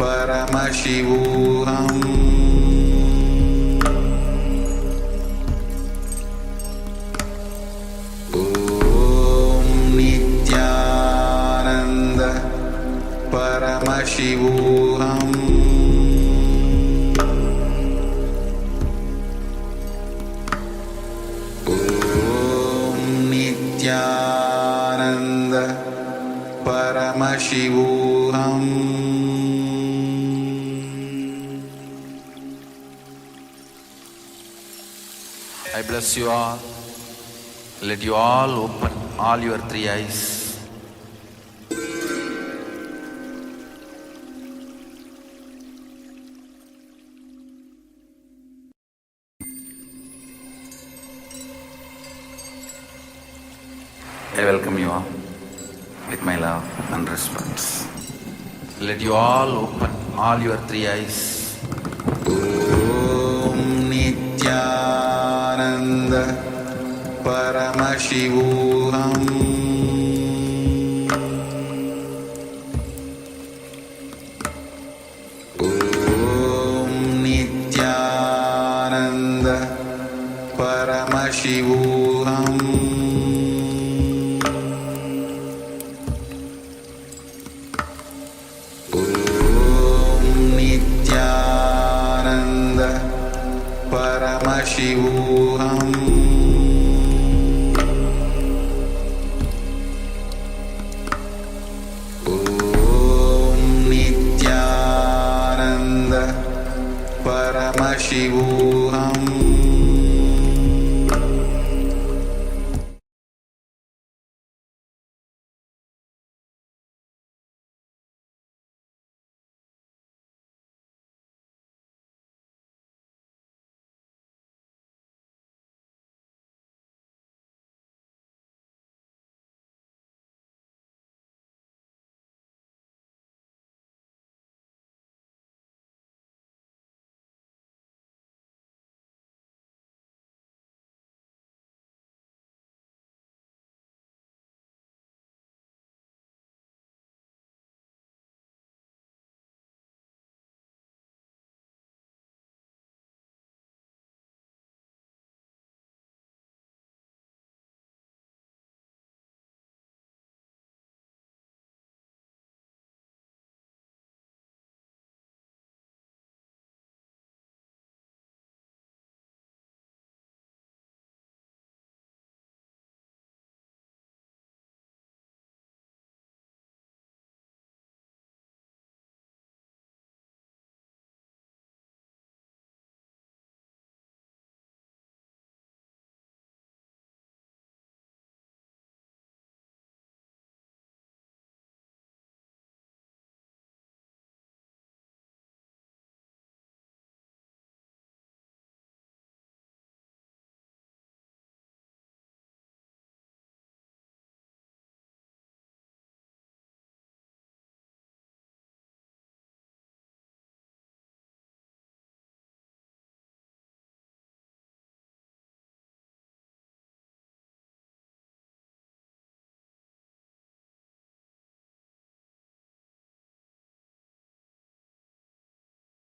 परमशिवोऽहम् ॐ नित्यानन्द परमशिवोऽहम् ॐ नित्यानन्द परमशिवोऽहम् I bless you all. Let you all open all your three eyes. I welcome you all with my love and respect. Let you all open all your three eyes. ॐ नित्यानन्द परमशिवोऽहम् ॐ नित्यानन्द परमशिवोऽहम् ॐ नित्यानन्द परमशिवोऽहम् ॐ नित्यानन्द परमशिवोऽहम्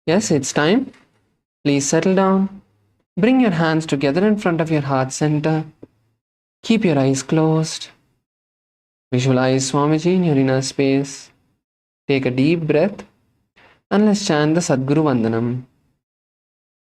Yes, it's time. Please settle down. Bring your hands together in front of your heart center. Keep your eyes closed. Visualize Swamiji in your inner space. Take a deep breath and let's chant the Sadguru Vandanam.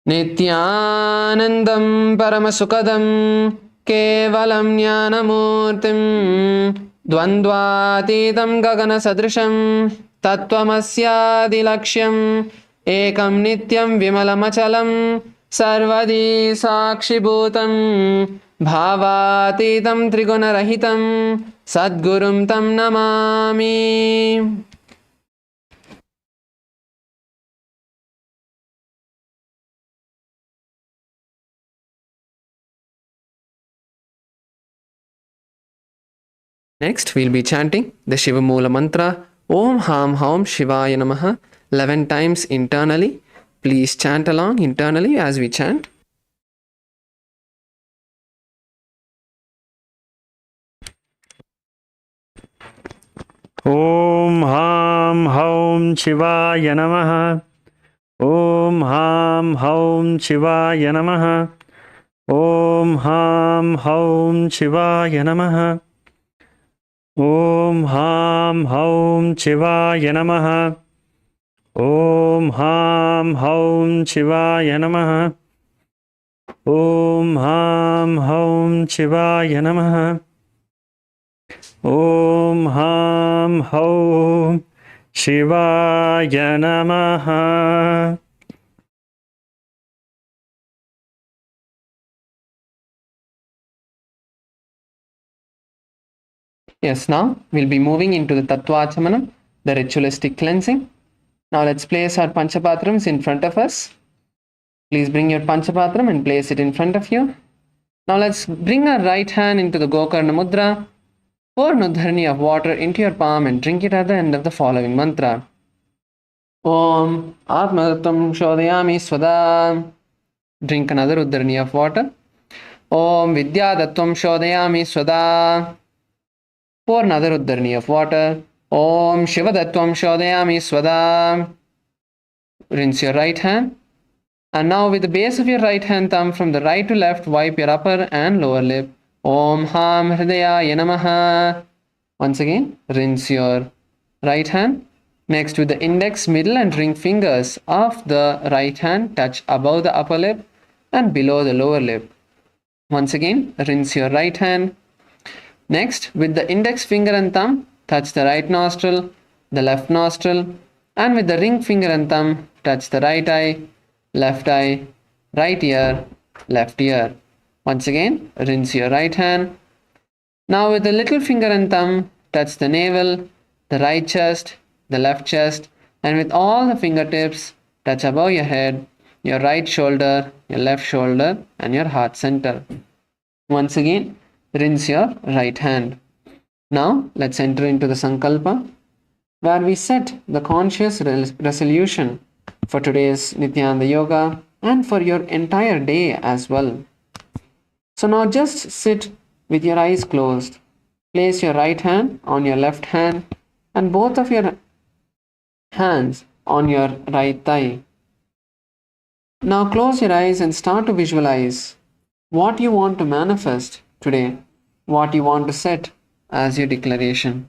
Nithyanandam Paramasukadam Kevalam Jnanamurtim Dvandvatitam Gagana Sadrisham Tattvamasya Laksham Ekam Nityam Vimalamachalam Sarvadi Sakshibhutam Bhavatitam Trigunarahitam Sadgurum Tam Namami. Next, we'll be chanting the Shiva Moola mantra Om Ham Haum Shivaya Namaha 11 times internally. Please chant along internally as we chant. ॐ हां हौं शिवाय नमः। ॐ हां हौं शिवाय नमः। ॐ हां हौं शिवाय नमः। ॐ हां हौं शिवाय नमः। ॐ हां हौं शिवाय नमः। ॐ हां हौं शिवाय नमः। ॐ हां हौं शिवाय नमः। Yes, now we'll be moving into the Tattvachamanam, the ritualistic cleansing. Now let's place our Panchapatrams in front of us. Please bring your Panchapatram and place it in front of you. Now let's bring our right hand into the Gokarna Mudra. Pour Nudharani of water into your palm and drink it at the end of the following mantra. Om Atmatattvam Shodhayami Swada. Drink another Udharani of water. Om Vidyadattvam Shodhayami Swada. Pour another Udharani of water. Om Shivadattvam Shodhayami Swada. Rinse your right hand. And now with the base of your right hand thumb from the right to left, wipe your upper and lower lip. Om Ham Hridayaya Namaha. Once again, rinse your right hand. Next, with the index, middle and ring fingers of the right hand, touch above the upper lip and below the lower lip. Once again, rinse your right hand. Next, with the index finger and thumb, touch the right nostril, the left nostril, and with the ring finger and thumb, touch the right eye, right ear, left ear. Once again, rinse your right hand. Now with the little finger and thumb, touch the navel, the right chest, the left chest, and with all the fingertips, touch above your head, your right shoulder, your left shoulder, and your heart center. Once again, rinse your right hand. Now, let's enter into the Sankalpa, where we set the conscious resolution for today's Nithyananda Yoga and for your entire day as well. So now just sit with your eyes closed. Place your right hand on your left hand and both of your hands on your right thigh. Now close your eyes and start to visualize what you want to manifest today, what you want to set as your declaration.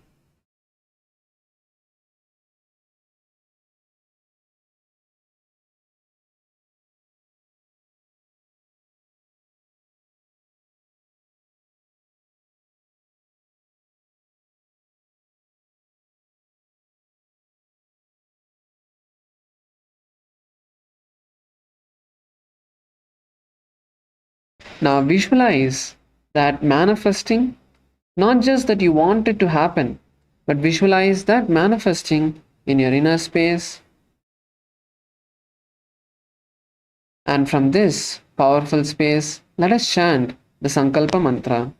Now visualize that manifesting, not just that you want it to happen, but visualize that manifesting in your inner space. And from this powerful space, let us chant the Sankalpa mantra.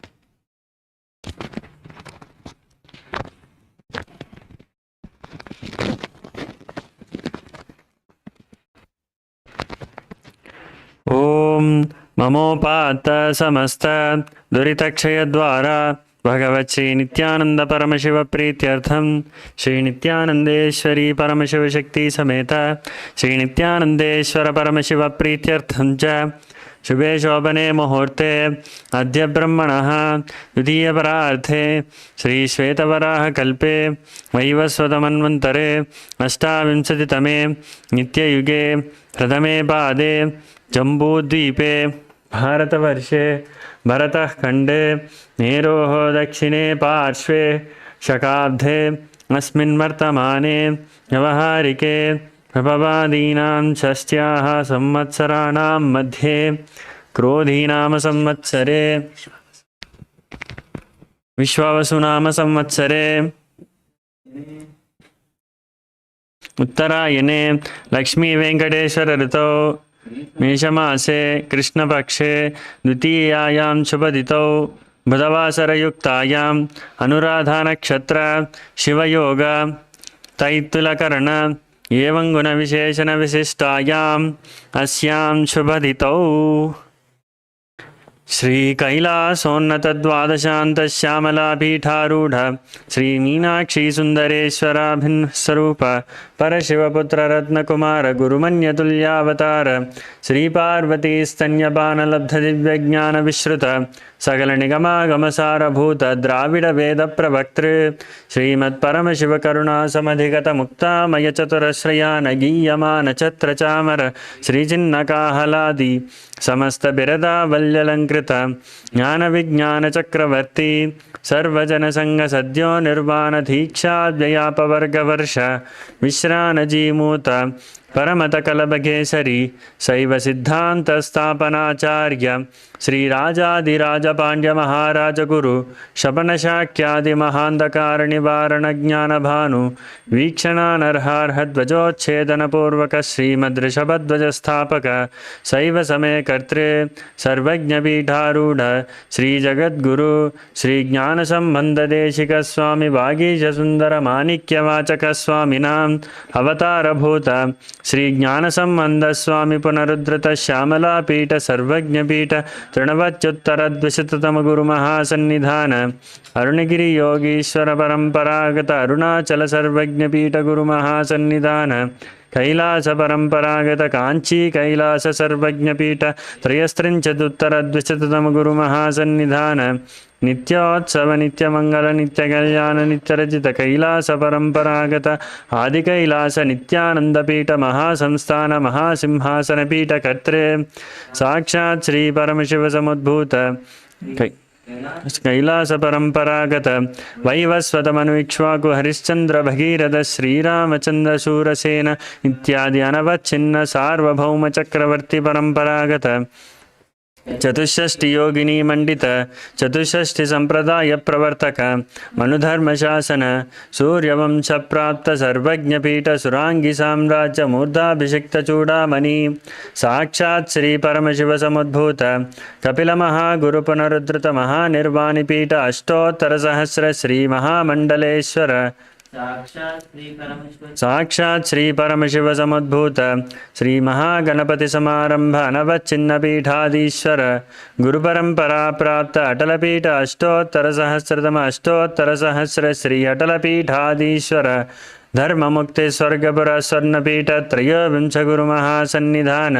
ॐ ममोपात्त समस्त दुरितक्षयद्वारा भगवत् श्री नित्यानंद परमशिव प्रीत्यर्थम श्री नित्यानंदेश्वरी परमशिव शक्ति समेत श्री नित्यानंदेश्वर परमशिव प्रीत्यर्थम च शुभे शोभने मुहूर्ते अद्य ब्रह्मणः द्वितीयपरार्थे श्री श्वेतवराह कल्पे वैवस्वतमन्वन्तरे अष्टाविंशतितमे नित्ययुगे प्रथमे पादे जम्बूद्वीपे भारतवर्षे भरतः खण्डे मेरोः दक्षिणे पार्श्वे शकाब्धे अस्मिन् वर्तमाने व्यवहारिके प्रभवादीनां षष्ट्याः संवत्सराणां मध्ये क्रोधीनाम संवत्सरे विश्वावसुनाम संवत्सरे उत्तरायणे लक्ष्मी वेंकटेश्वर ऋतौ मेषमासे कृष्णपक्षे द्वितीयायां शुभदितौ बुधवासरयुक्तायाम् अनुराधानक्षत्र शिवयोग तैत्तुलकर्ण एवं गुणविशेषणविशिष्टायाम् अस्यां शुभदितौ श्रीकैलासोन्नतद्वादशान्तश्यामलापीठारूढ श्रीमीनाक्षीसुन्दरेश्वराभिन्नस्वरूप परशिवपुत्ररत्नकुमार गुरुमन्यतुल्यावतार श्रीपार्वतीस्तन्यपानलब्धदिव्यज्ञानविश्रुत सकलनिगमागमसारभूत द्राविडवेदप्रवक्तृ श्रीमत्परमशिवकरुणासमधिगतमुक्तामयचतुरश्रयान गीयमानचत्रचामर श्रीचिन्नकाहलादि समस्तबिरदावल्यलङ्कृत ज्ञानविज्ञानचक्रवर्ती सर्वजनसङ्गसद्यो निर्वाणधीक्षाव्ययापवर्गवर्ष विश्रानजीमूत परमतकलभकेसरी शैवसिद्धान्तस्थापनाचार्य श्रीराजाधिराजपाण्ड्यमहाराजगुरु शपनशाक्यादिमहान्धकारनिवारणज्ञानभानु वीक्षणानर्हार्हध्वजोच्छेदनपूर्वक श्रीमद्ऋषभध्वजस्थापक शैवसमयकर्तृ सर्वज्ञपीठारूढ श्रीजगद्गुरु श्रीज्ञानसम्बन्धदेशिकस्वामि वागीशसुन्दरमाणिक्यवाचकस्वामिनाम् अवतारभूत श्रीज्ञानसम्बन्धस्वामि पुनरुद्धृत श्यामलापीठ सर्वज्ञपीठ तृणवच्युत्तरद्विशततमगुरुमहासन्निधान अरुणगिरियोगीश्वर परम्परागत अरुणाचल सर्वज्ञपीठ गुरुमहासन्निधान कैलास परम्परागत काञ्ची कैलास सर्वज्ञपीठ त्रयस्त्रिंशदुत्तरद्विशततमगुरुमहासन्निधान नित्योत्सव नित्यमंगल नित्यकल्याण नित्यरचित कैलास परम्परागत आदिकैलास नित्यानंदपीठ महासंस्थान महासिंहासनपीठ कर्त्रे साक्षात् श्री परमशिव समुद्भूत कैलास परम्परागत वैवस्वतमनुक्ष्वाकु हरिश्चंद्र भगीरथ श्रीरामचंद्र शूरसेन इत्यादि अनवच्छिन्न सार्वभौम चक्रवर्ती परम्परागत चतुष्षष्टि योगिनी मंडित चतुष्षष्टि संप्रदाय प्रवर्तक मनुधर्म शासन सूर्यवंश प्राप्त सर्वज्ञपीठ सुरांगी साम्राज्य मूर्धाभिषिक्त चूड़ामणि साक्षात् श्री परमशिव समुद्भूत कपिल महागुरु पुनरुद्धृत महानिर्वाणिपीठ अष्टोत्तर सहस्र श्री महामंडलेश्वर साक्षात् श्री परमशिव समुद्भूत श्री महागणपति समारंभ अनवच्छिन्नपीठाधीश्वर गुरुपरंपरा प्राप्त अटलपीठ अष्टोत्तर सहस्र श्री अटलपीठाधीश्वर धर्म मुक्ति स्वर्गपुर स्वर्णपीठ त्रयोविंश गुरुमहासन्निधान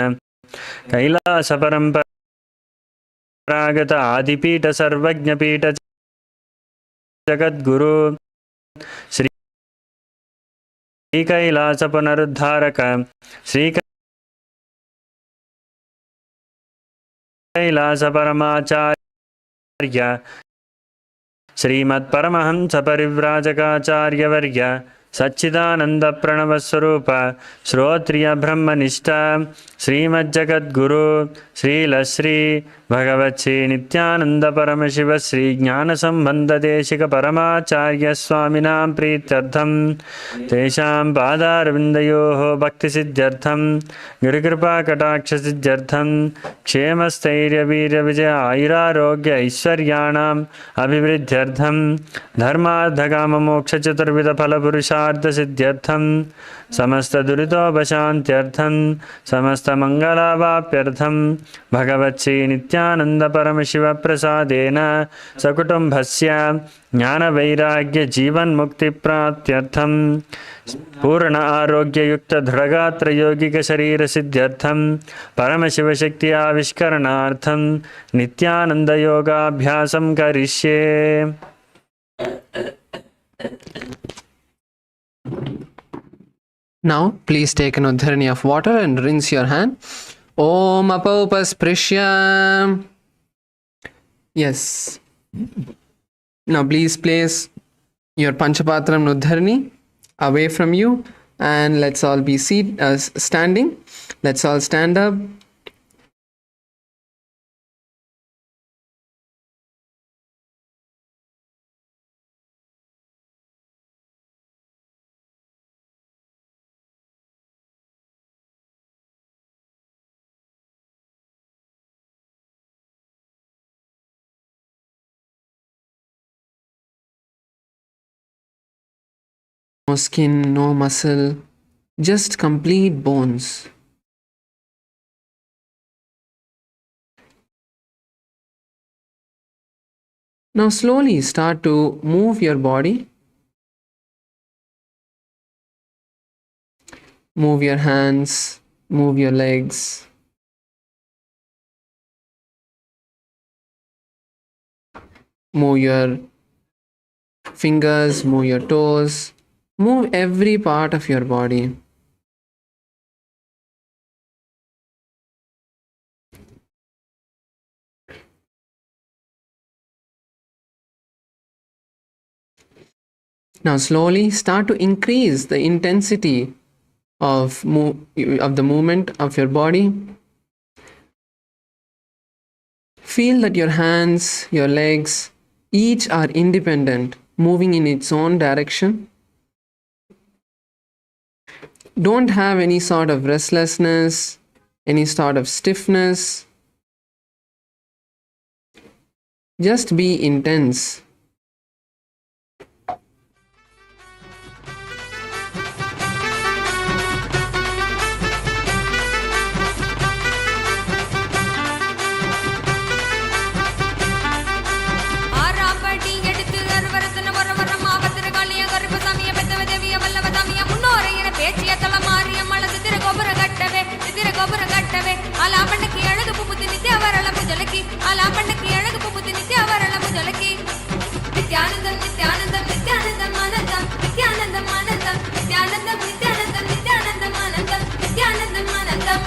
कैलास परंपरागत आदिपीठ सर्वज्ञपीठ जगद्गुरु श्री कैलास पुनरुद्धारक श्री कैलास परमाचार्य श्रीमत्परमहंस परिव्राजकाचार्यवर्य सच्चिदानंद प्रणव स्वरूप श्रोत्रिय ब्रह्मनिष्ठ श्रीमज्जगद्गुरु श्रीलश्री भगवत् श्री नित्यानंद परमशिव श्री ज्ञान संबंध देशिक परमाचार्य स्वामिनां प्रीत्यर्थं तेषां पादारविन्दयोः भक्ति सिद्ध्यर्थं गुरुकृपा कटाक्ष सिद्ध्यर्थं क्षेमस्थैर्य वीर्य विजय आयुरारोग्य ऐश्वर्याणाम् अभिवृद्ध्यर्थं धर्मार्थ काम मोक्ष चतुर्विध फल पुरुषार्थ सिद्ध्यर्थं समस्त दुरितोपशान्त्यर्थं समस्त मंगलावाप्यर्थं भगवत् श्री नित्यानंद परमशिव प्रसादेन सकुटुम्बस्य ज्ञान वैराग्य जीवन मुक्ति प्राप्त्यर्थं पूर्ण आरोग्य युक्त दृढ़गात्र यौगिक शरीर सिद्ध्यर्थं परमशिव शक्ति आविष्करणार्थं नित्यानंद योगाभ्यासं करिष्ये। Now, please take an uddharani of water and rinse your hand. Om apaupasprishyam. Yes. Now, please place your Panchapatram uddharani away from you, and let's all be standing. Let's all stand up. No skin, no muscle, just complete bones. Now slowly start to move your body. Move your hands, move your legs. Move your fingers, move your toes. Move every part of your body. Now slowly start to increase the intensity of the movement of your body. Feel that your hands, your legs, each are independent, moving in its own direction. Don't have any sort of restlessness, any sort of stiffness. Just be intense. Nithyanandam, Nithyanandam, Nithyanandam, Anandam, Nithyanandam, Anandam, Nithyanandam, Nithyanandam, Nithyanandam, Anandam, Nithyanandam, Anandam.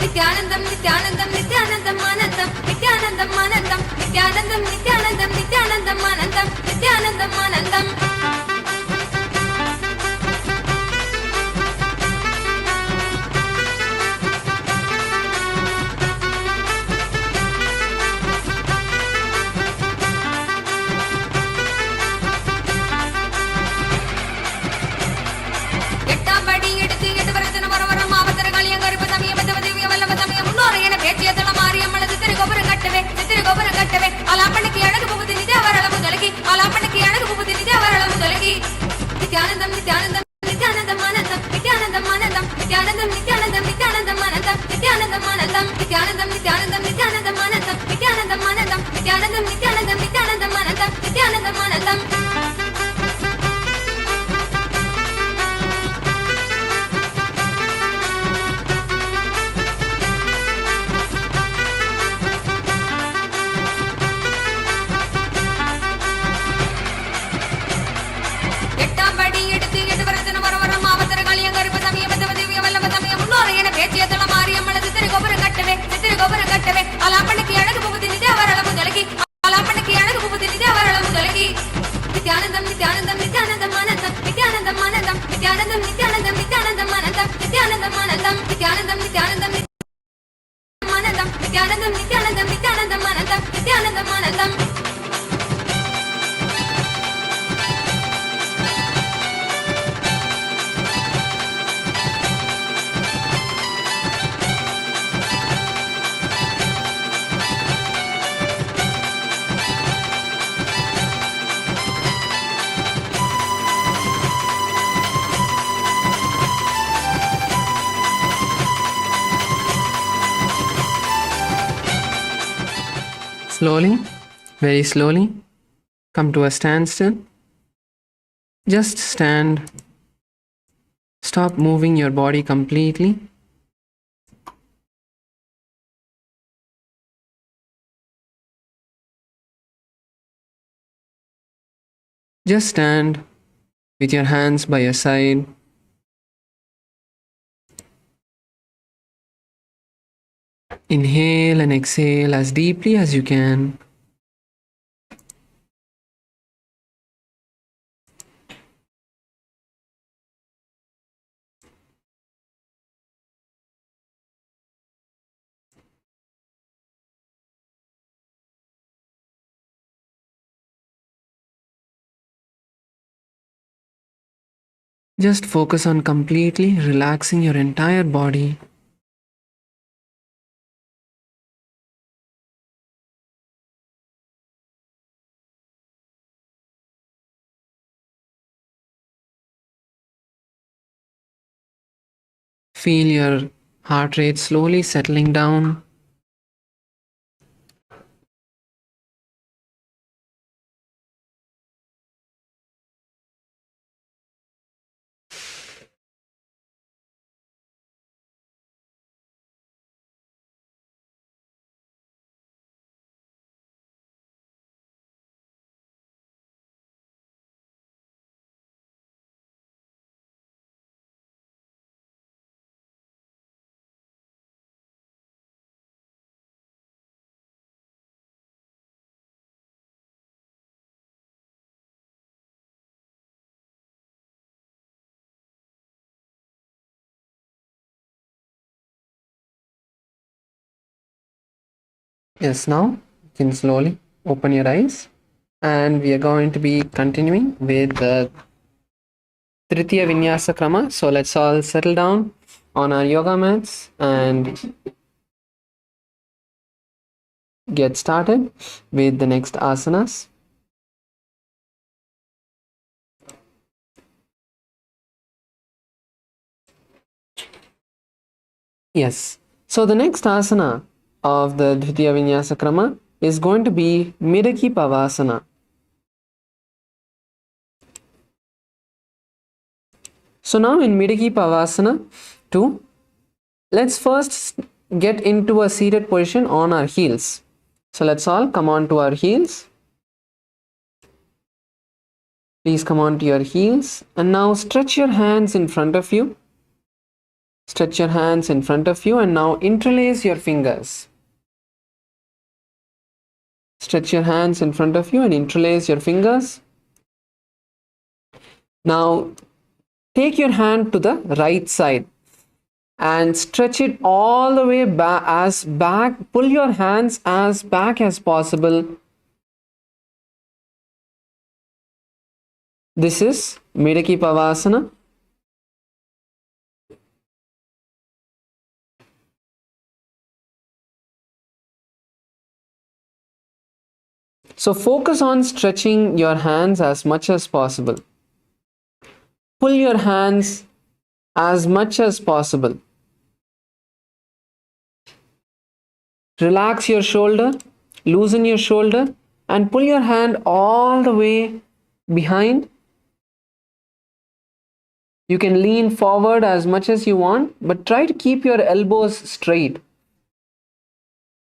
Nithyanandam, Nithyanandam, Nithyanandam, Anandam, Nithyanandam, Anandam, Nithyanandam, Nithyanandam, Nithyanandam, Anandam, Nithyanandam, Anandam. Nithyanandam, Nithyanandam, Nithyanandam, Anandam, Nithyanandam, Anandam, Nithyanandam, Nithyanandam, Nithyanandam, Anandam, Nithyanandam, Anandam, Nithyanandam, Nithyanandam, Nithyanandam, Anandam, Nithyanandam, Anandam, Nithyanandam, Nithyanandam, Nithyanandam, Anandam, Nithyanandam, Anandam. Nithyanandam, Nithyanandam, Nithyanandam, Anandam, Nithyanandam, Anandam, Nithyanandam, Nithyanandam, Nithyanandam, Anandam, Nithyanandam, Anandam, Nithyanandam, Nithyanandam, Anandam, Nithyanandam, Nithyanandam, Nithyanandam, Anandam, Nithyanandam, Anandam. Slowly, very slowly, come to a standstill. Just stand. Stop moving your body completely. Just stand with your hands by your side. Inhale and exhale as deeply as you can. Just focus on completely relaxing your entire body. Feel your heart rate slowly settling down. Yes, now you can slowly open your eyes, and we are going to be continuing with the Trithiya Vinyasa Krama. So let's all settle down on our yoga mats and get started with the next asanas. Yes. So the next asana of the Trithiya Vinyasa Krama is going to be Midaki Pavasana. So now in Midaki Pavasana 2, let's first get into a seated position on our heels. So let's all come on to our heels. Please come on to your heels and now stretch your hands in front of you. Stretch your hands in front of you and now interlace your fingers. Stretch your hands in front of you and interlace your fingers. Now take your hand to the right side and stretch it all the way back. Pull your hands as back as possible. This is Midaki Pavasana. So focus on stretching your hands as much as possible. Pull your hands as much as possible. Relax your shoulder, loosen your shoulder, and pull your hand all the way behind. You can lean forward as much as you want, but try to keep your elbows straight.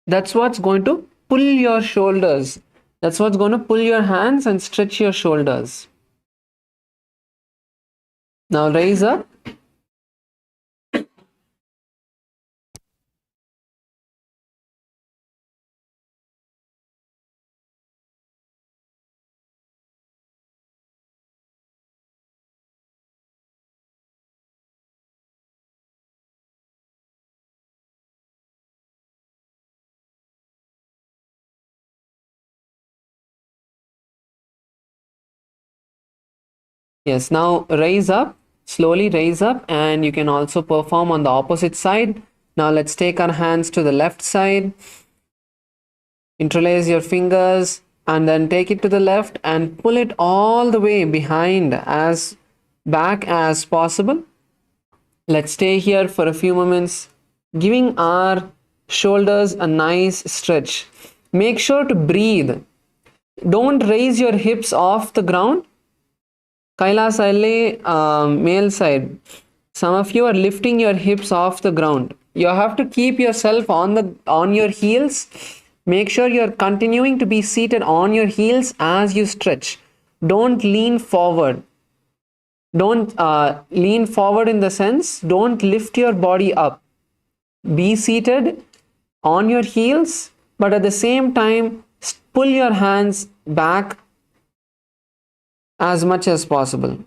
That's what's going to pull your shoulders. That's what's going to pull your hands and stretch your shoulders. Now raise up. Yes, now raise up, slowly raise up, and you can also perform on the opposite side. Now let's take our hands to the left side. Interlace your fingers and then take it to the left and pull it all the way behind as back as possible. Let's stay here for a few moments, giving our shoulders a nice stretch. Make sure to breathe. Don't raise your hips off the ground. Kailasa male side. Some of you are lifting your hips off the ground. You have to keep yourself on your heels. Make sure you're continuing to be seated on your heels as you stretch. Don't lean forward. Don't lean forward in the sense, don't lift your body up. Be seated on your heels, but at the same time pull your hands back as much as possible.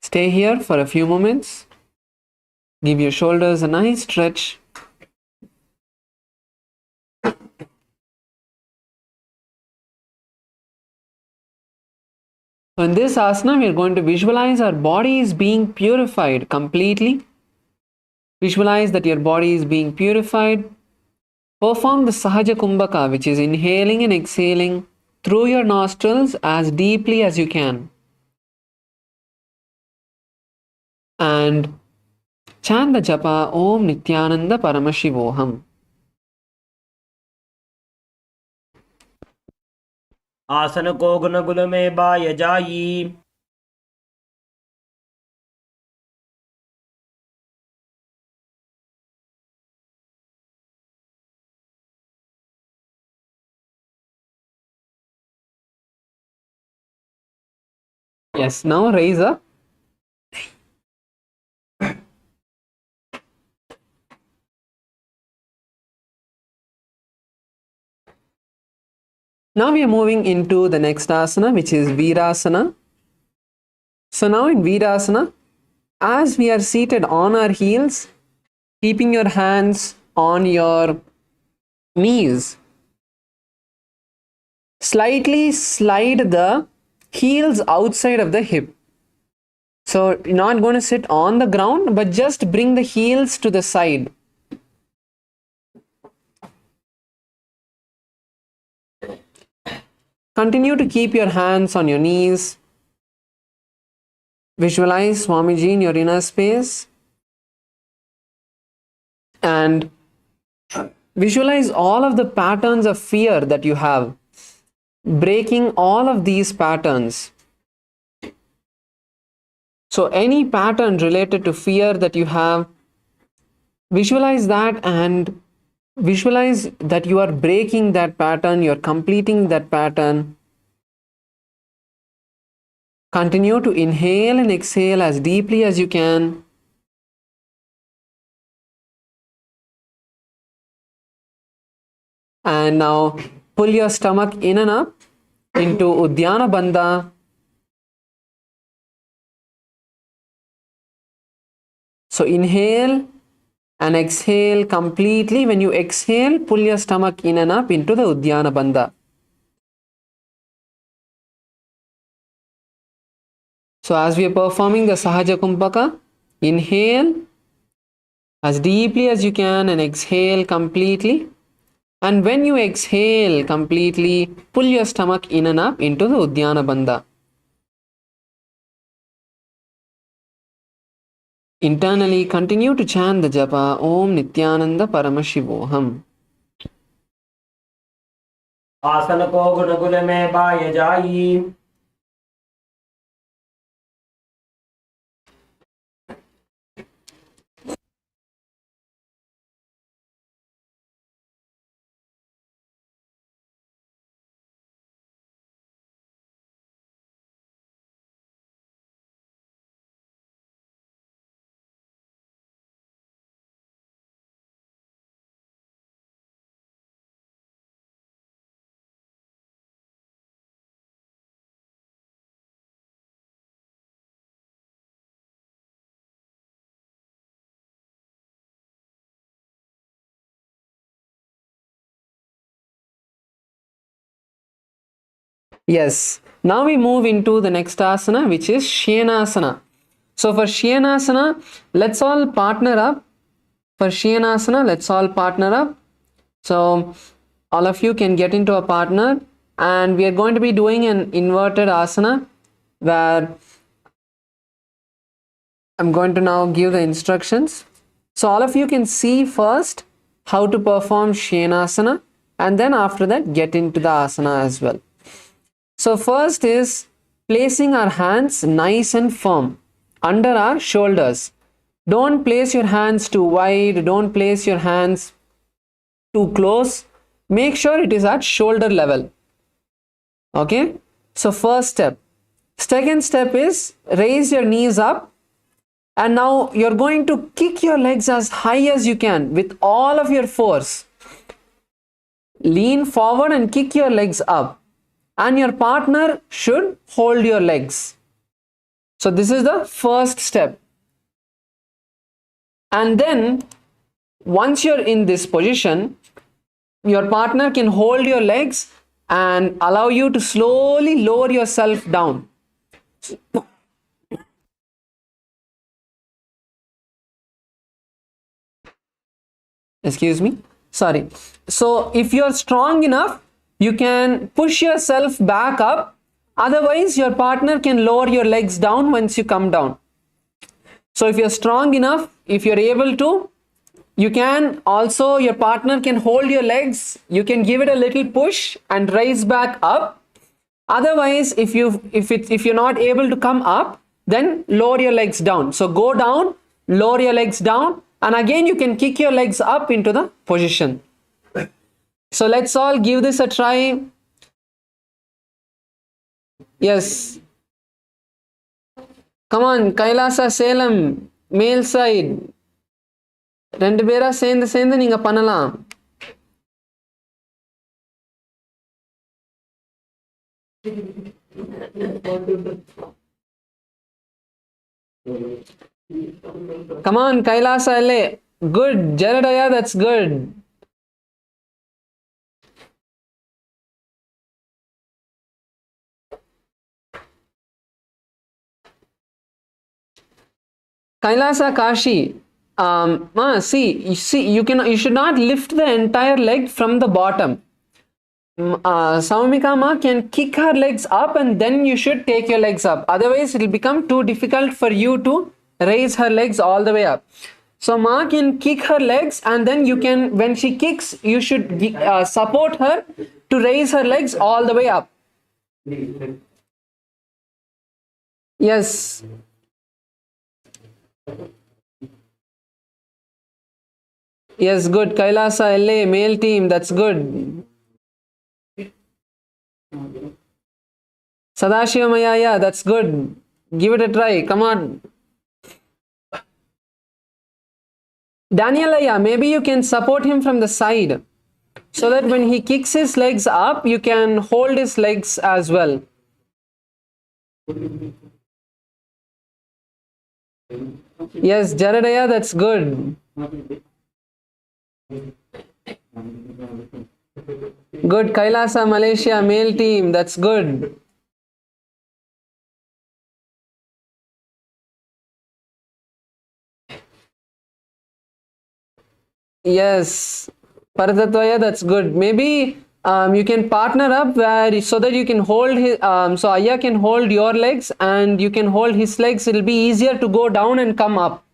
Stay here for a few moments. Give your shoulders a nice stretch. In this asana, we are going to visualize our body is being purified completely. Visualize that your body is being purified. Perform the Sahaja Kumbhaka, which is inhaling and exhaling through your nostrils as deeply as you can. And chant the japa Om Nithyananda Paramashivoham. आसन को गुण गुल में bye जाई। Yes, now raise up. Now we are moving into the next asana, which is Virasana. So now in Virasana, as we are seated on our heels, keeping your hands on your knees, slightly slide the heels outside of the hip. So you're not going to sit on the ground, but just bring the heels to the side. Continue to keep your hands on your knees. Visualize Swamiji in your inner space. And visualize all of the patterns of fear that you have. Breaking all of these patterns. So any pattern related to fear that you have, visualize that and visualize that you are breaking that pattern, you are completing that pattern. Continue to inhale and exhale as deeply as you can. And now pull your stomach in and up into Uddiyana Bandha. So inhale and exhale completely. When you exhale, pull your stomach in and up into the Uddiyana Bandha. So as we are performing the Sahaja Kumbhaka, inhale as deeply as you can and exhale completely. And when you exhale completely, pull your stomach in and up into the Uddiyana Bandha. Internally, continue to chant the japa Om Nithyananda Paramashivoham. आसन को गुण गुल में bye जाई। Yes, now we move into the next asana, which is Shyanasana. So for Shyanasana, let's all partner up. For Shyanasana, let's all partner up. So all of you can get into a partner, and we are going to be doing an inverted asana where I'm going to now give the instructions. So all of you can see first how to perform Shyanasana, and then after that get into the asana as well. So first is placing our hands nice and firm under our shoulders. Don't place your hands too wide, don't place your hands too close. Make sure it is at shoulder level. Okay, so first step. Second step is raise your knees up, and now you're going to kick your legs as high as you can with all of your force. Lean forward and kick your legs up, and your partner should hold your legs. So this is the first step. And then once you're in this position, your partner can hold your legs and allow you to slowly lower yourself down. Excuse me, sorry. So if you're strong enough, you can push yourself back up. Otherwise, your partner can lower your legs down once you come down. So if you're strong enough, if you're able to, you can also, your partner can hold your legs. You can give it a little push and rise back up. Otherwise, if you're not able to come up, then lower your legs down. So go down, lower your legs down, and again you can kick your legs up into the position. So let's all give this a try. Yes. Come on, Kailasa, Salem, male side. ரெண்டு பேரா சேர்ந்து நீங்க பண்ணலாம். Come on, Kailasa LA. Good. Jaredaya, that's good. Kailasa Kashi. See, you should not lift the entire leg from the bottom. Saumika Ma can kick her legs up and then you should take your legs up. Otherwise, it will become too difficult for you to raise her legs all the way up. So Ma can kick her legs and then you can, when she kicks, you should support her to raise her legs all the way up. Yes. Yes, good. Kailasa LA, male team, that's good. Sadashiva Mayaya, that's good. Give it a try. Come on. Danielaya, maybe you can support him from the side so that when he kicks his legs up, you can hold his legs as well. Yes, Jaredaya, that's good. Good. Kailasa Malaysia, male team, that's good. Yes, Paratatwaya, that's good. Maybe you can partner up where so that you can hold his, so Ayya can hold your legs and you can hold his legs. It'll be easier to go down and come up.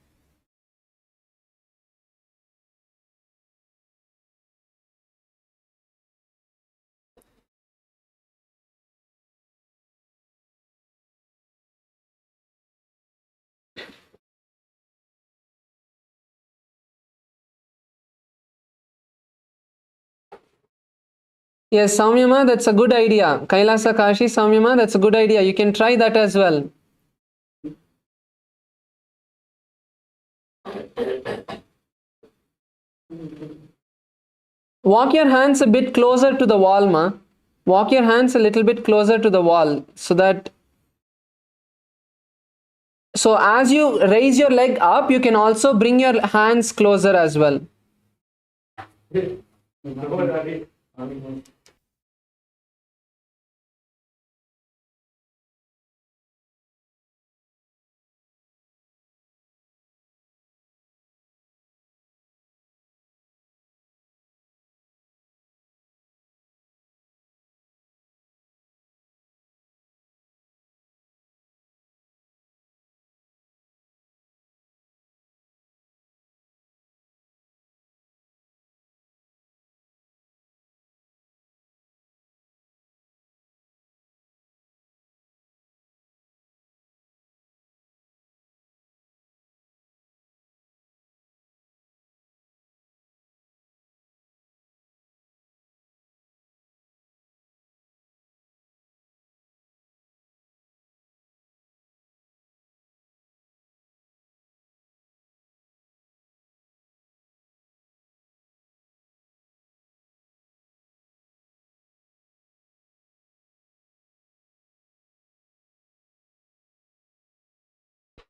Yes, Saumyama, that's a good idea. Kailasa Kashi, Saumyama, that's a good idea. You can try that as well. Walk your hands a bit closer to the wall, Ma. Walk your hands a little bit closer to the wall so that. So as you raise your leg up, you can also bring your hands closer as well.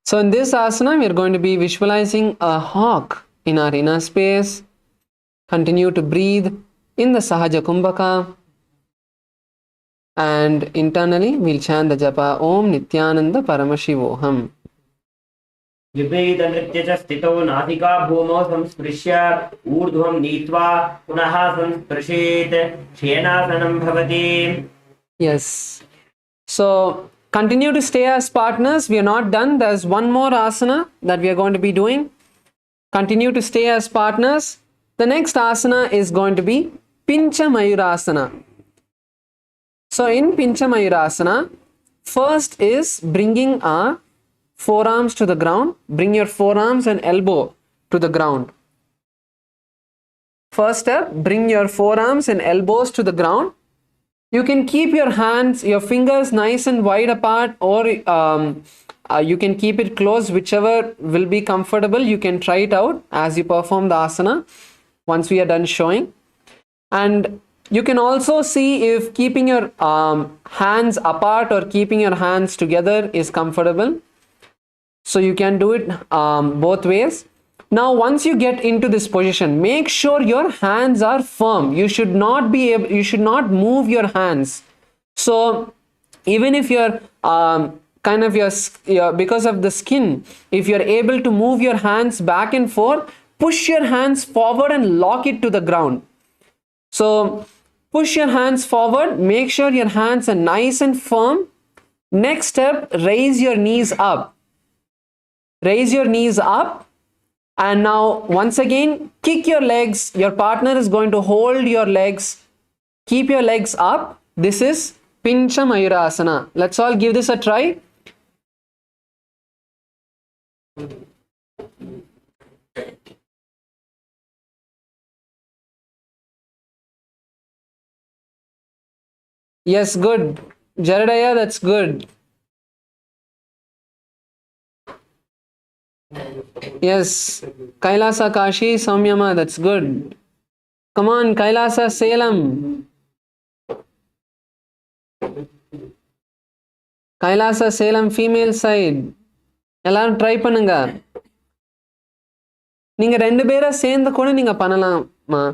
So in this asana, we are going to be visualizing a hawk in our inner space. Continue to breathe in the Sahaja Kumbhaka. And internally, we'll chant the japa Om Nithyananda Paramashivoham. विपरीत नृत्य च स्थितौ नासिका भूमौ संस्पृश्य ऊर्ध्वं नीत्वा पुनः संस्पृशेत् शयनासनं भवति. Yes. So continue to stay as partners. We are not done. There's one more asana that we are going to be doing. Continue to stay as partners. The next asana is going to be Pincha Mayurasana. So in Pincha Mayurasana, first is bringing our forearms to the ground. Bring your forearms and elbow to the ground. First step, bring your forearms and elbows to the ground. You can keep your hands, your fingers nice and wide apart, or you can keep it closed, whichever will be comfortable. You can try it out as you perform the asana once we are done showing. And you can also see if keeping your hands apart or keeping your hands together is comfortable. So you can do it both ways. Now once you get into this position, make sure your hands are firm. You should not move your hands. So even if you're because of the skin, if you're able to move your hands back and forth, push your hands forward and lock it to the ground. So push your hands forward, make sure your hands are nice and firm. Next step, raise your knees up. Raise your knees up. And now once again, kick your legs. Your partner is going to hold your legs. Keep your legs up. This is Pincha Mayurasana. Let's all give this a try. Yes, good. Jaradaya, that's good. Yes, Kailasa Kashi Samyama, that's good. Come on, Kailasa Salem. Kailasa Salem female side. எல்லாரும் try பண்ணுங்க. நீங்க ரெண்டு பேரை சேர்ந்து கூட நீங்க பண்ணலாமா.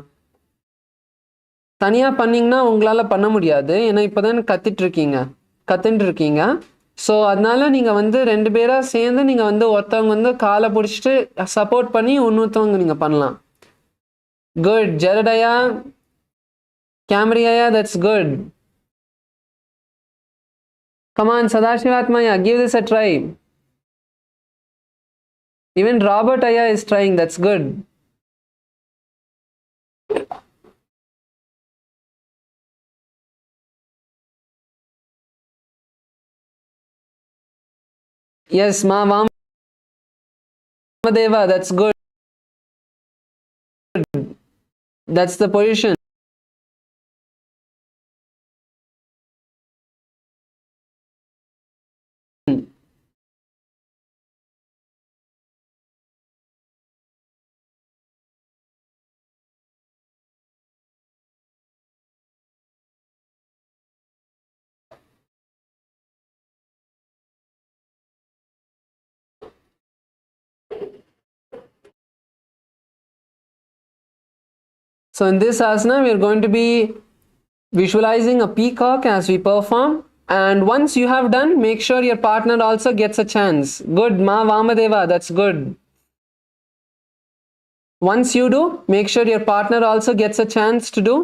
தனியா பண்ணீங்கன்னா உங்களால பண்ண முடியாது. ஏன்னா இப்பதான் கத்துட்டு இருக்கீங்க. ஸோ அதனால நீங்கள் வந்து ரெண்டு பேராக சேர்ந்து நீங்கள் வந்து ஒருத்தவங்க வந்து காலை பிடிச்சிட்டு சப்போர்ட் பண்ணி இன்னொருத்தவங்க நீங்கள் பண்ணலாம். குட். ஜெரடயா, கேமரியா, தட்ஸ் குட். கமான் சதாசிவாத்மயா, give this a try. Even Robert ஐயா is trying, that's good. Yes, Ma Vamadeva, that's good. That's the position. So in this asana, we are going to be visualizing a peacock as we perform. And once you have done, make sure your partner also gets a chance. Good, Ma Vamadeva, that's good. Once you do, make sure your partner also gets a chance to do.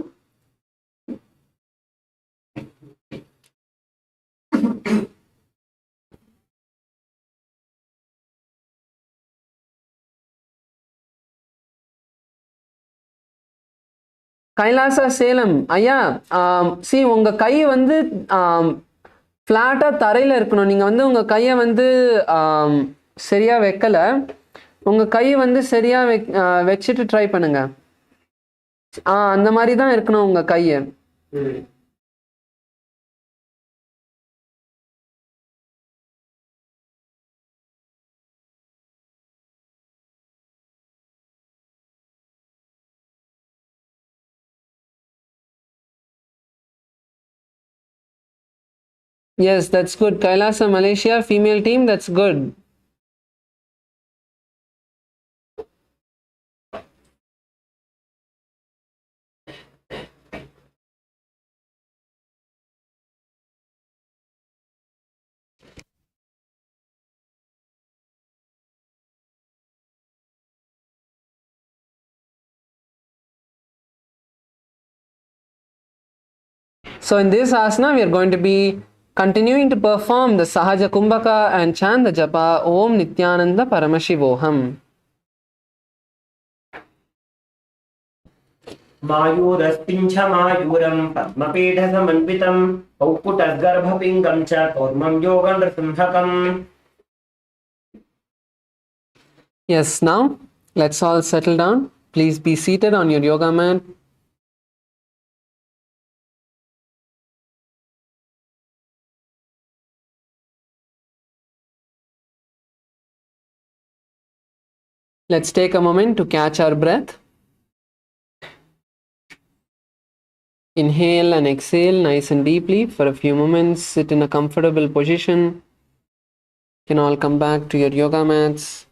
Kailasa Salem ஐயா, C உங்க கை வந்து ஃப்ளாட்டா தரையில இருக்கணும். நீங்க வந்து உங்க கையை வந்து சரியா வைக்கல. உங்க கை வந்து சரியா வச்சுட்டு ட்ரை பண்ணுங்க. அந்த மாதிரி தான் இருக்கணும் உங்க கையை. Yes, that's good. Kailasa Malaysia female team, that's good. So in this asana, we are going to be continuing to perform the Sahaja Kumbhaka and chant the japa Om Nithyananda Paramashivoham. मायूरस्पिञ्छमायूरं पद्मपीठसमन्वितं औक्कुटगर्भपिङ्गं च कौर्मं योगनृसिंहकम्. Yes, now let's all settle down. Please be seated on your yoga mat. Let's take a moment to catch our breath. Inhale and exhale nice and deeply for a few moments. Sit in a comfortable position. You can all come back to your yoga mats.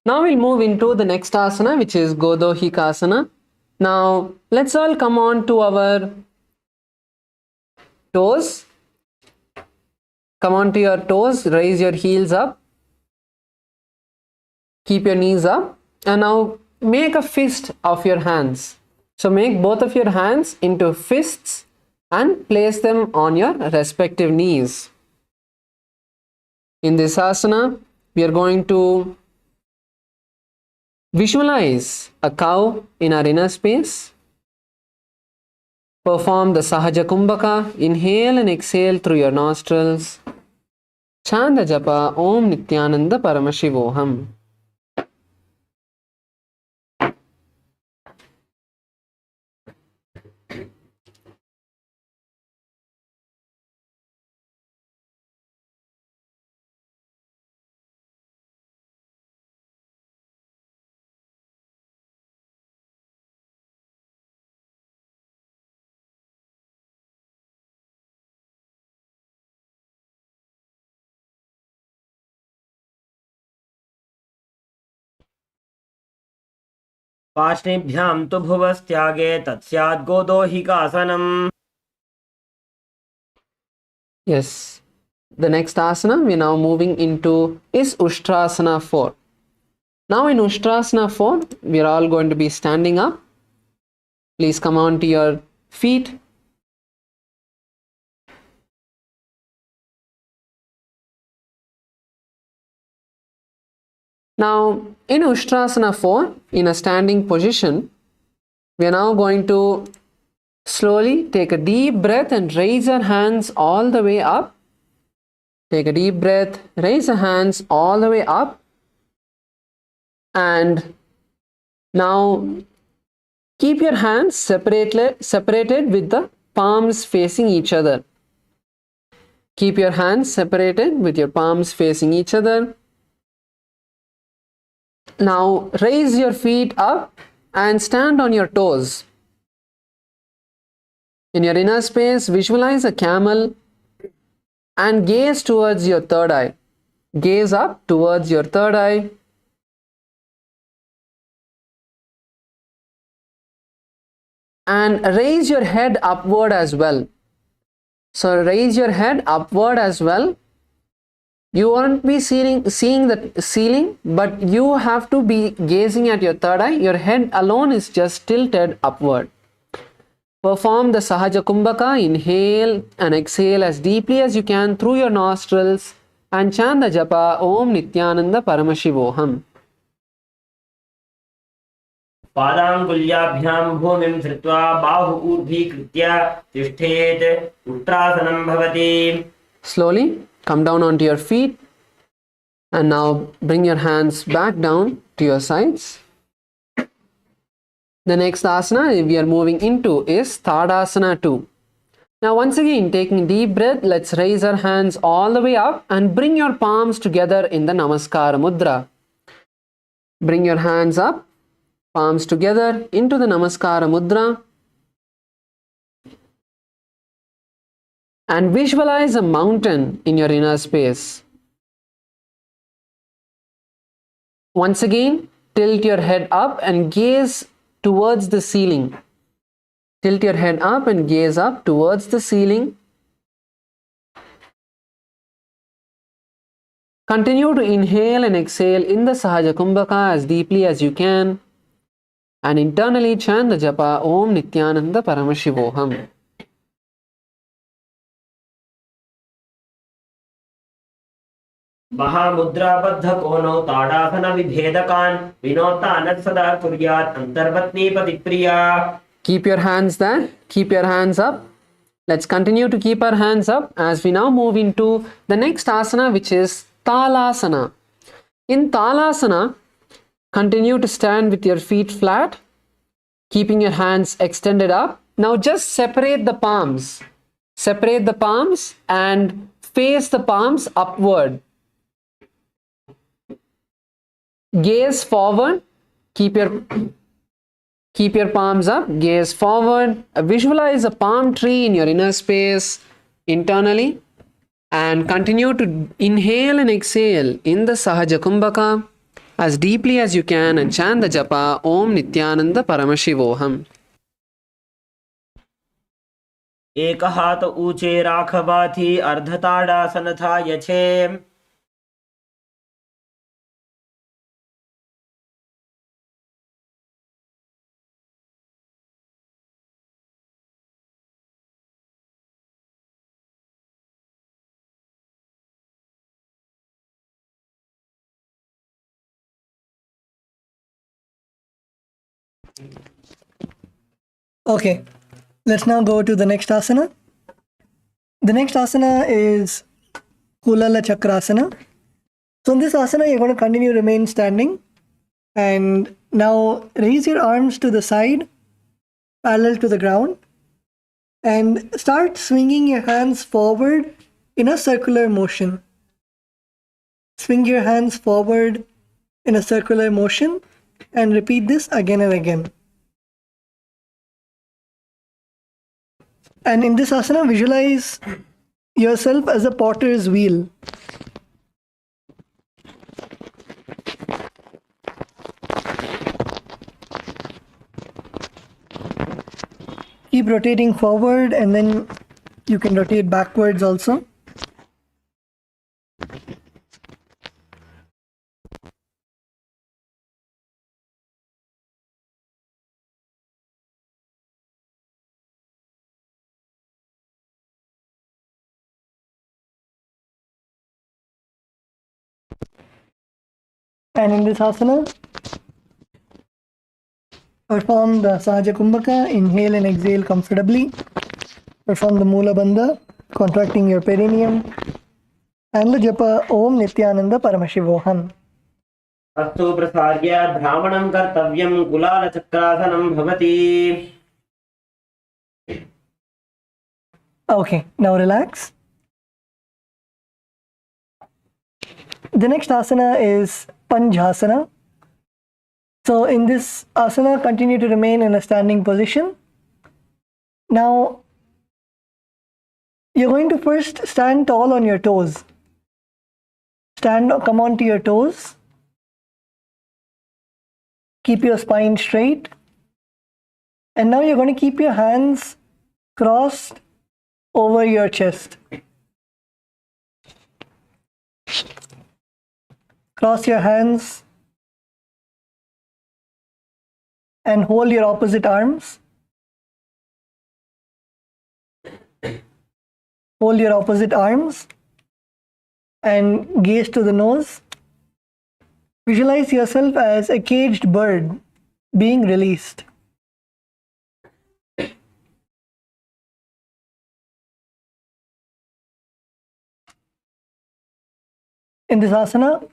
Now we'll move into the next asana, which is Godohikasana. Now let's all come on to our toes. Come on to your toes, raise your heels up. Keep your knees up. And now make a fist of your hands. So make both of your hands into fists and place them on your respective knees. In this asana, we are going to visualize a cow in our inner space. Perform the Sahaja Kumbhaka. Inhale and exhale through your nostrils. Chant the japa Om Nithyananda Paramashivoham. पार्ष्णिभ्यां तु भुवस्त्यागे तत्स्यात् गोदोहिकासनम्. Yes. The next asana we are now moving into is Ushtrasana 4. Now in Ushtrasana 4, we are all going to be standing up. Please come on to your feet. Now in Ushtrasana 4, in a standing position, we are now going to slowly take a deep breath and raise your hands all the way up. Take a deep breath, raise your hands all the way up. And now keep your hands separated with the palms facing each other. Keep your hands separated with your palms facing each other. Now raise your feet up and stand on your toes. In your inner space, visualize a camel and gaze towards your third eye. Gaze up towards your third eye. And raise your head upward as well. So raise your head upward as well. You won't be seeing the ceiling, but you have to be gazing at your third eye. Your head alone is just tilted upward. Perform the Sahaja Kumbhaka. Inhale and exhale as deeply as you can through your nostrils and chant the japa Om Nithyananda Paramashivoham. पादाङ्गुल्याभ्यां भूमिं धृत्वा बाहु ऊर्ध्वीकृत्य तिष्ठेत् उत्तरासनं भवति. Slowly come down onto your feet and now bring your hands back down to your sides. The next asana we are moving into is Tadasana 2. Now once again, taking deep breath, let's raise our hands all the way up and bring your palms together in the Namaskara Mudra. Bring your hands up, palms together into the Namaskara Mudra. And visualize a mountain in your inner space. Once again, tilt your head up and gaze towards the ceiling. Tilt your head up and gaze up towards the ceiling. Continue to inhale and exhale in the Sahaja Kumbhaka as deeply as you can. And internally chant the japa Om Nithyananda Paramashivoham. महामुद्राबद्ध कोनौ tadasana विभेदकान् विनोत्तानत् सदा कुर्यात् अंतर्पत्नीपति प्रिया. Keep your hands there. Keep your hands up. Let's continue to keep our hands up as we now move into the next asana, which is Talasana. In Talasana, continue to stand with your feet flat, keeping your hands extended up. Now just separate the palms. Separate the palms and face the palms upward. Gaze forward. Keep your palms up. Gaze forward. Visualize a palm tree in your inner space internally. And continue to inhale and exhale in the Sahaja Kumbhaka as deeply as you can and chant the japa Om Nithyananda Paramashivoham. एक हाथ ऊंचे राखवाथी अर्धताड़ासन था यछे. Okay, let's now go to the next asana. The next asana is Kulala Chakrasana. So in this asana, you're going to continue to remain standing. And now raise your arms to the side, parallel to the ground. And start swinging your hands forward in a circular motion. Swing your hands forward in a circular motion and repeat this again and again. And in this asana, visualize yourself as a potter's wheel. Keep rotating forward and then you can rotate backwards also. And in this asana, perform the Sahaja Kumbhaka, inhale and exhale comfortably. Perform the Mula Bandha, contracting your perineum. And the japa Om Nithyananda Paramashivoham. अस्तु प्रसार्य भ्रामणं कर्तव्यं कुलालचक्रासनं भवति. Okay, now relax. The next asana is Panjhasana. So in this asana, continue to remain in a standing position. Now, you're going to first stand tall on your toes. Come onto your toes. Keep your spine straight. And now you're going to keep your hands crossed over your chest. Cross your hands and hold your opposite arms. Hold your opposite arms and gaze to the nose. Visualize yourself as a caged bird being released. In this asana,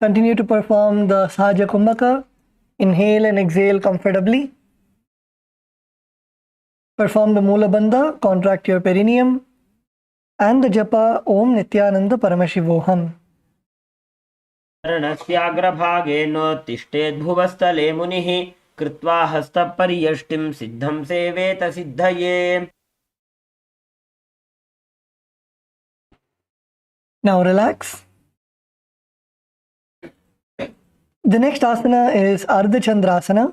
Continue to perform the Sahaja Kumbhaka. Inhale and exhale comfortably. Perform the Mula Bandha, contract your perineum. And the japa Om Nithyananda Paramashivoham. चरणस्याग्रभागेनोत्तिष्ठेद्भुवस्थले मुनिः कृत्वा हस्तपर्यष्टिं सिद्धं सेवेत सिद्धये. Now relax. The next asana is Ardha Chandrasana.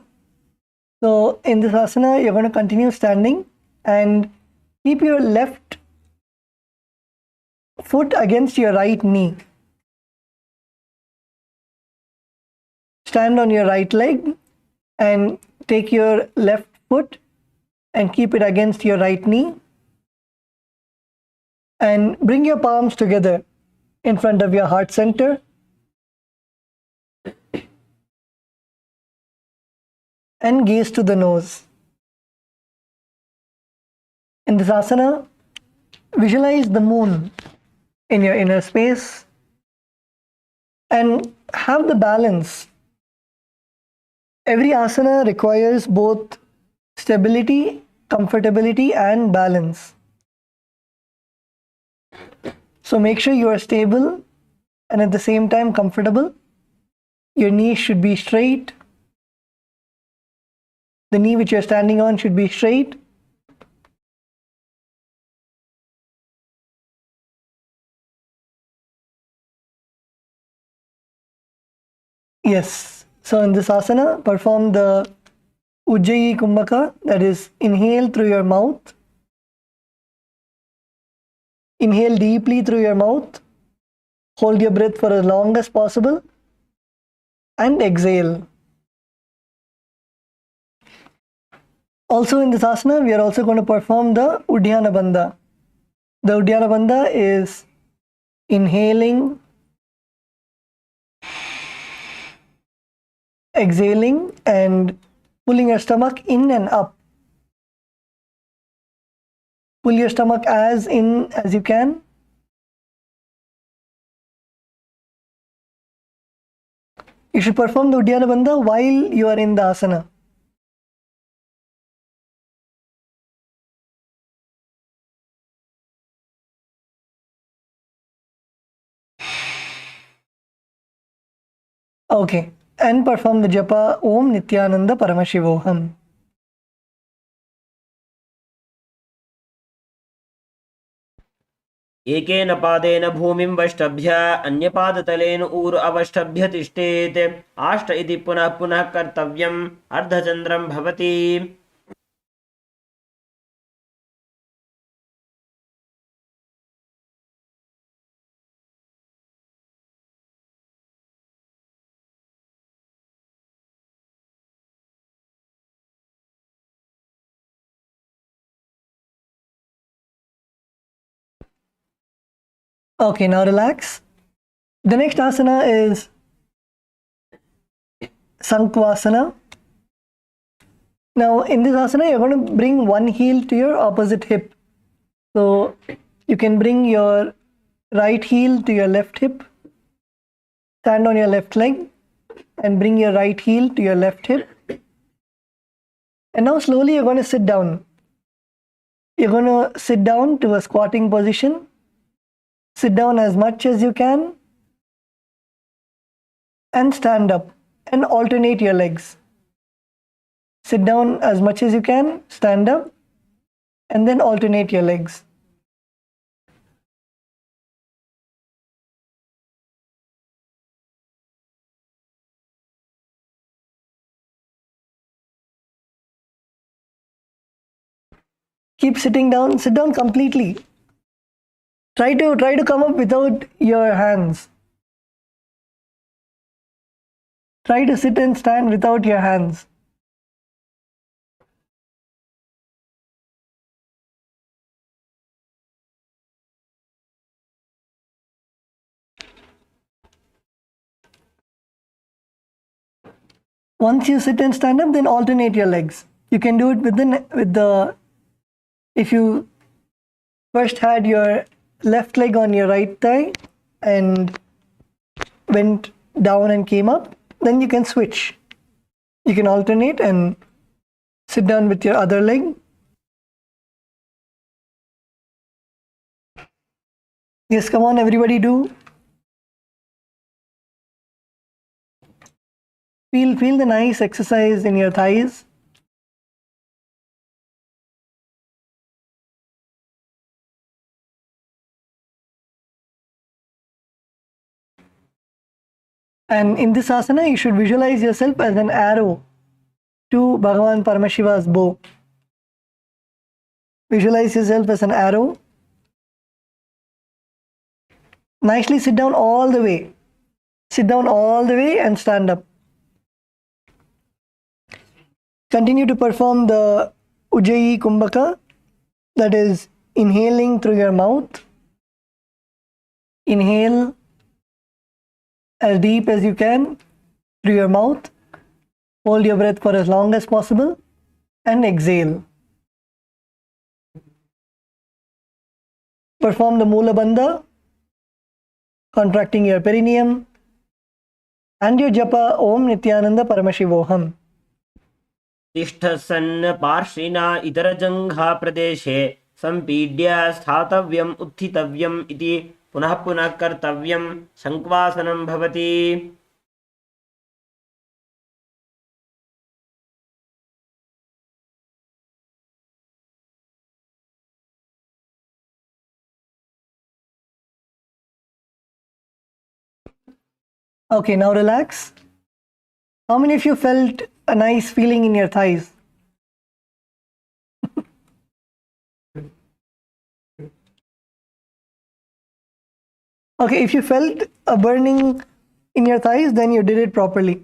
So in this asana, you're going to continue standing and keep your left foot against your right knee. Stand on your right leg and take your left foot and keep it against your right knee. And bring your palms together in front of your heart center. And gaze to the nose. In this asana, visualize the moon in your inner space and have the balance. Every asana requires both stability, comfortability, and balance. So make sure you are stable and at the same time comfortable. Your knees should be straight. The knee which you're standing on should be straight. Yes. So in this asana, perform the Ujjayi Kumbhaka, that is, inhale through your mouth. Inhale deeply through your mouth. Hold your breath for as long as possible. And exhale. Also in this asana, we are also going to perform the Uddiyana Bandha. The Uddiyana Bandha is inhaling, exhaling, and pulling your stomach in and up. Pull your stomach as in as you can. You should perform the Uddiyana Bandha while you are in the asana. Okay, and perform the japa Om Nithyananda Paramashivoham. एकेन पादेन भूमिं वष्टभ्य अन्यपादतलेन ऊर अवष्टभ्य तिष्ठेत्. आष्ट इति पुनः पुनः कर्तव्यम्. अर्धचन्द्रं भवति. Okay, now relax. The next asana is Sankhvasana. Now in this asana, you're going to bring one heel to your opposite hip. So you can bring your right heel to your left hip. Stand on your left leg and bring your right heel to your left hip. And now slowly you're going to sit down. You're going to sit down to a squatting position. Sit down as much as you can and stand up and alternate your legs. Sit down as much as you can, stand up, and then alternate your legs. Keep sitting down, sit down completely. Try to come up without your hands. Try to sit and stand without your hands. Once you sit and stand up, then alternate your legs. You can do it if you first had your left leg on your right thigh and went down and came up, then you can switch. You can alternate and sit down with your other leg. Yes, come on, everybody do. Feel the nice exercise in your thighs. And in this asana, you should visualize yourself as an arrow to Bhagavan Paramashiva's bow. Visualize yourself as an arrow. Nicely sit down all the way. Sit down all the way and stand up. Continue to perform the Ujjayi Kumbhaka, that is inhaling through your mouth. Inhale as deep as you can through your mouth. Hold your breath for as long as possible and exhale. Perform the Mula Bandha, contracting your perineum, and your japa Om Nithyananda Paramashivoham. तिष्ठसन् पार्श्विना इतरजङ्घा प्रदेशे सम्पीड्य स्थातव्यम् उत्थितव्यम् इति पुनः पुनः कर्तव्यं शङ्क्वासनं भवति. Okay, now relax. How many of you felt a nice feeling in your thighs? Okay, if you felt a burning in your thighs, then you did it properly.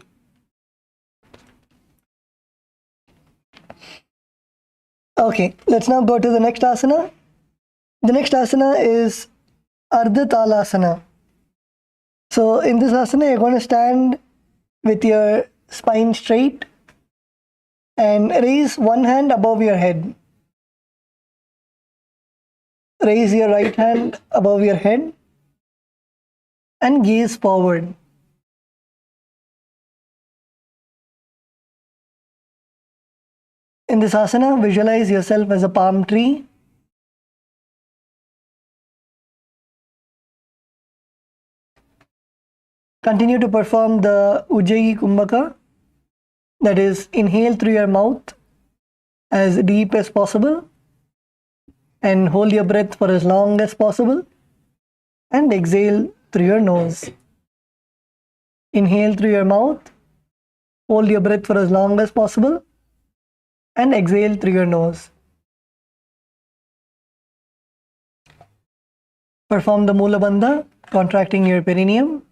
Okay, let's now go to the next asana. The next asana is Ardha Talasana. So in this asana, you're going to stand with your spine straight and raise one hand above your head. Raise your right hand above your head and gaze forward. In this asana, visualize yourself as a palm tree. Continue to perform the Ujjayi Kumbhaka, that is, inhale through your mouth as deep as possible and hold your breath for as long as possible and exhale through your nose. Inhale through your mouth, hold your breath for as long as possible and exhale through your nose. Perform the Mula Bandha, contracting your perineum,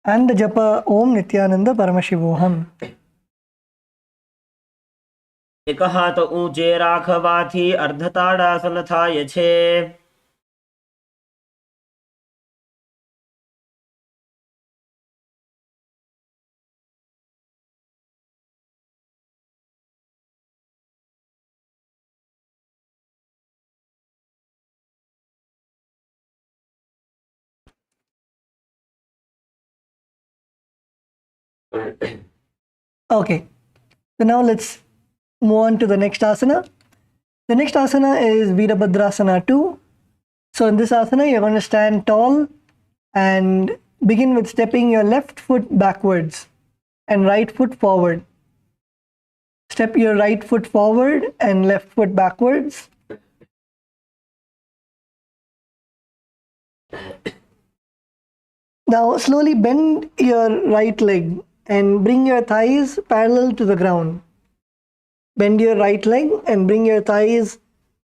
and the japa Om Nithyananda Paramashivoham. एक हात ऊंचे राखवाथी अर्धताड़ासन थाय छे. Okay, so now let's move on to the next asana. The next asana is Virabhadrasana 2. So in this asana, you're going to stand tall and begin with stepping your left foot backwards and right foot forward. Step your right foot forward and left foot backwards. Now slowly bend your right leg and bring your thighs parallel to the ground. Bend your right leg and bring your thighs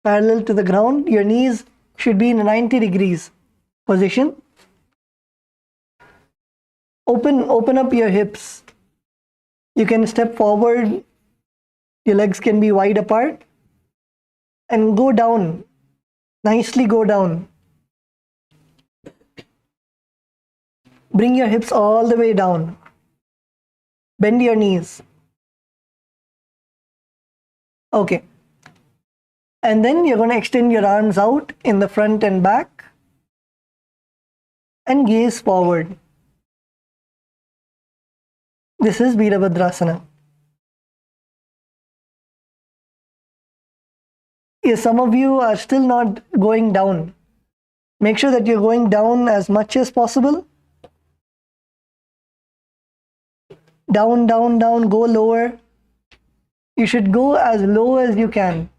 parallel to the ground. Your knees should be in a 90 degrees position. Open up your hips. You can step forward. Your legs can be wide apart. And go down. Nicely go down. Bring your hips all the way down. Bend your knees. Okay. And then you're going to extend your arms out in the front and back and gaze forward. This is Virabhadrasana. Yes, some of you are still not going down. Make sure that you're going down as much as possible. Down, down, down, go lower. You should go as low as you can.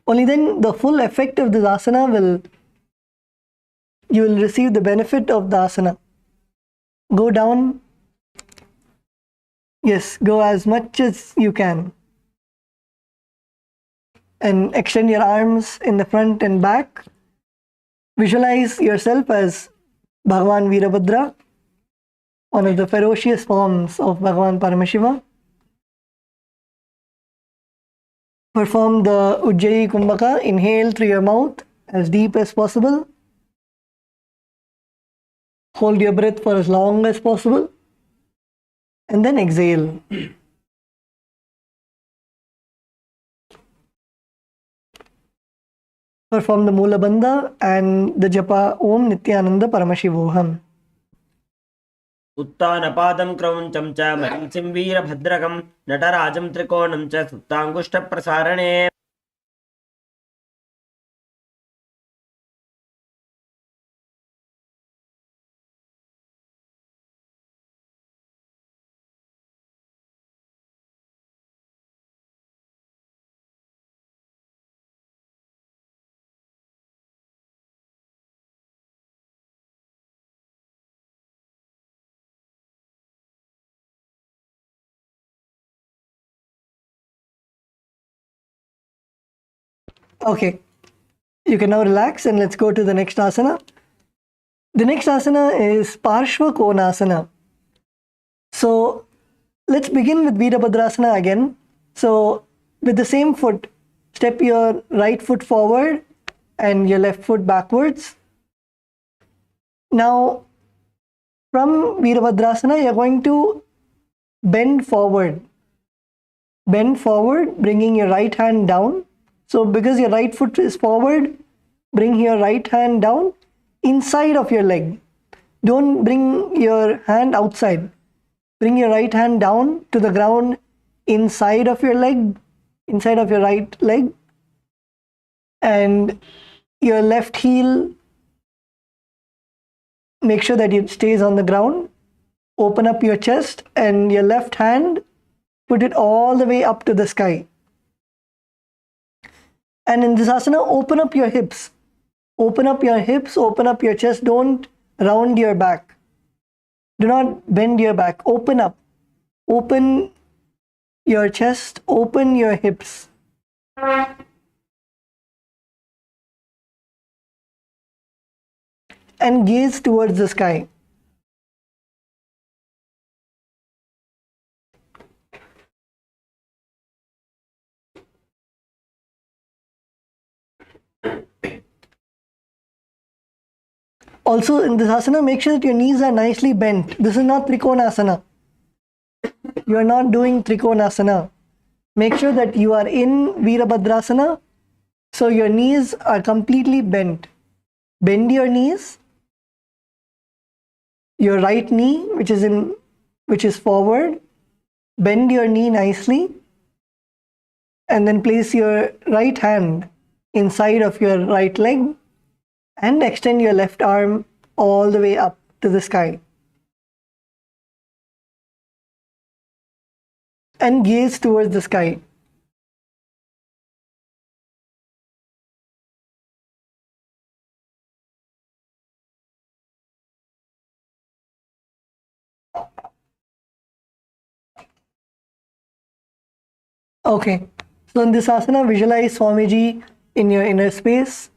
Only then the full effect of this asana you will receive the benefit of the asana. Go down. Yes, go as much as you can. And extend your arms in the front and back. Visualize yourself as Bhagavan Virabhadra, one of the ferocious forms of Bhagavan Paramashiva. Perform the Ujjayi Kumbhaka. Inhale through your mouth as deep as possible. Hold your breath for as long as possible. And then exhale. Perform the Mula Bandha and the Japa Om Nithyananda Paramashivoham. उत्तानपादं क्रौञ्चं च मरीचिं वीरभद्रकं नटराजं त्रिकोणं च सुप्ताङ्गुष्ठप्रसारणे Okay, you can now relax and let's go to the next asana. The next asana is Parshva Konasana. So let's begin with Virabhadrasana again. So with the same foot, step your right foot forward and your left foot backwards. Now from Virabhadrasana, you're going to bend forward. Bend forward, bringing your right hand down. So because your right foot is forward, bring your right hand down inside of your leg. Don't bring your hand outside. Bring your right hand down to the ground inside of your leg, inside of your right leg. And your left heel, make sure that it stays on the ground. Open up your chest and your left hand, put it all the way up to the sky. And in this asana, open up your hips. Open up your hips, open up your chest. Don't round your back. Do not bend your back. Open up. Open your chest, open your hips. And gaze towards the sky. Also in this asana, make sure that your knees are nicely bent. This is not Trikonasana. You are not doing Trikonasana. Make sure that you are in Virabhadrasana, so your knees are completely bent. Bend your knees. Your right knee, which is forward, bend your knee nicely, and then place your right hand inside of your right leg and extend your left arm all the way up to the sky. And gaze towards the sky. Okay, so in this asana, visualize Swamiji in your inner space.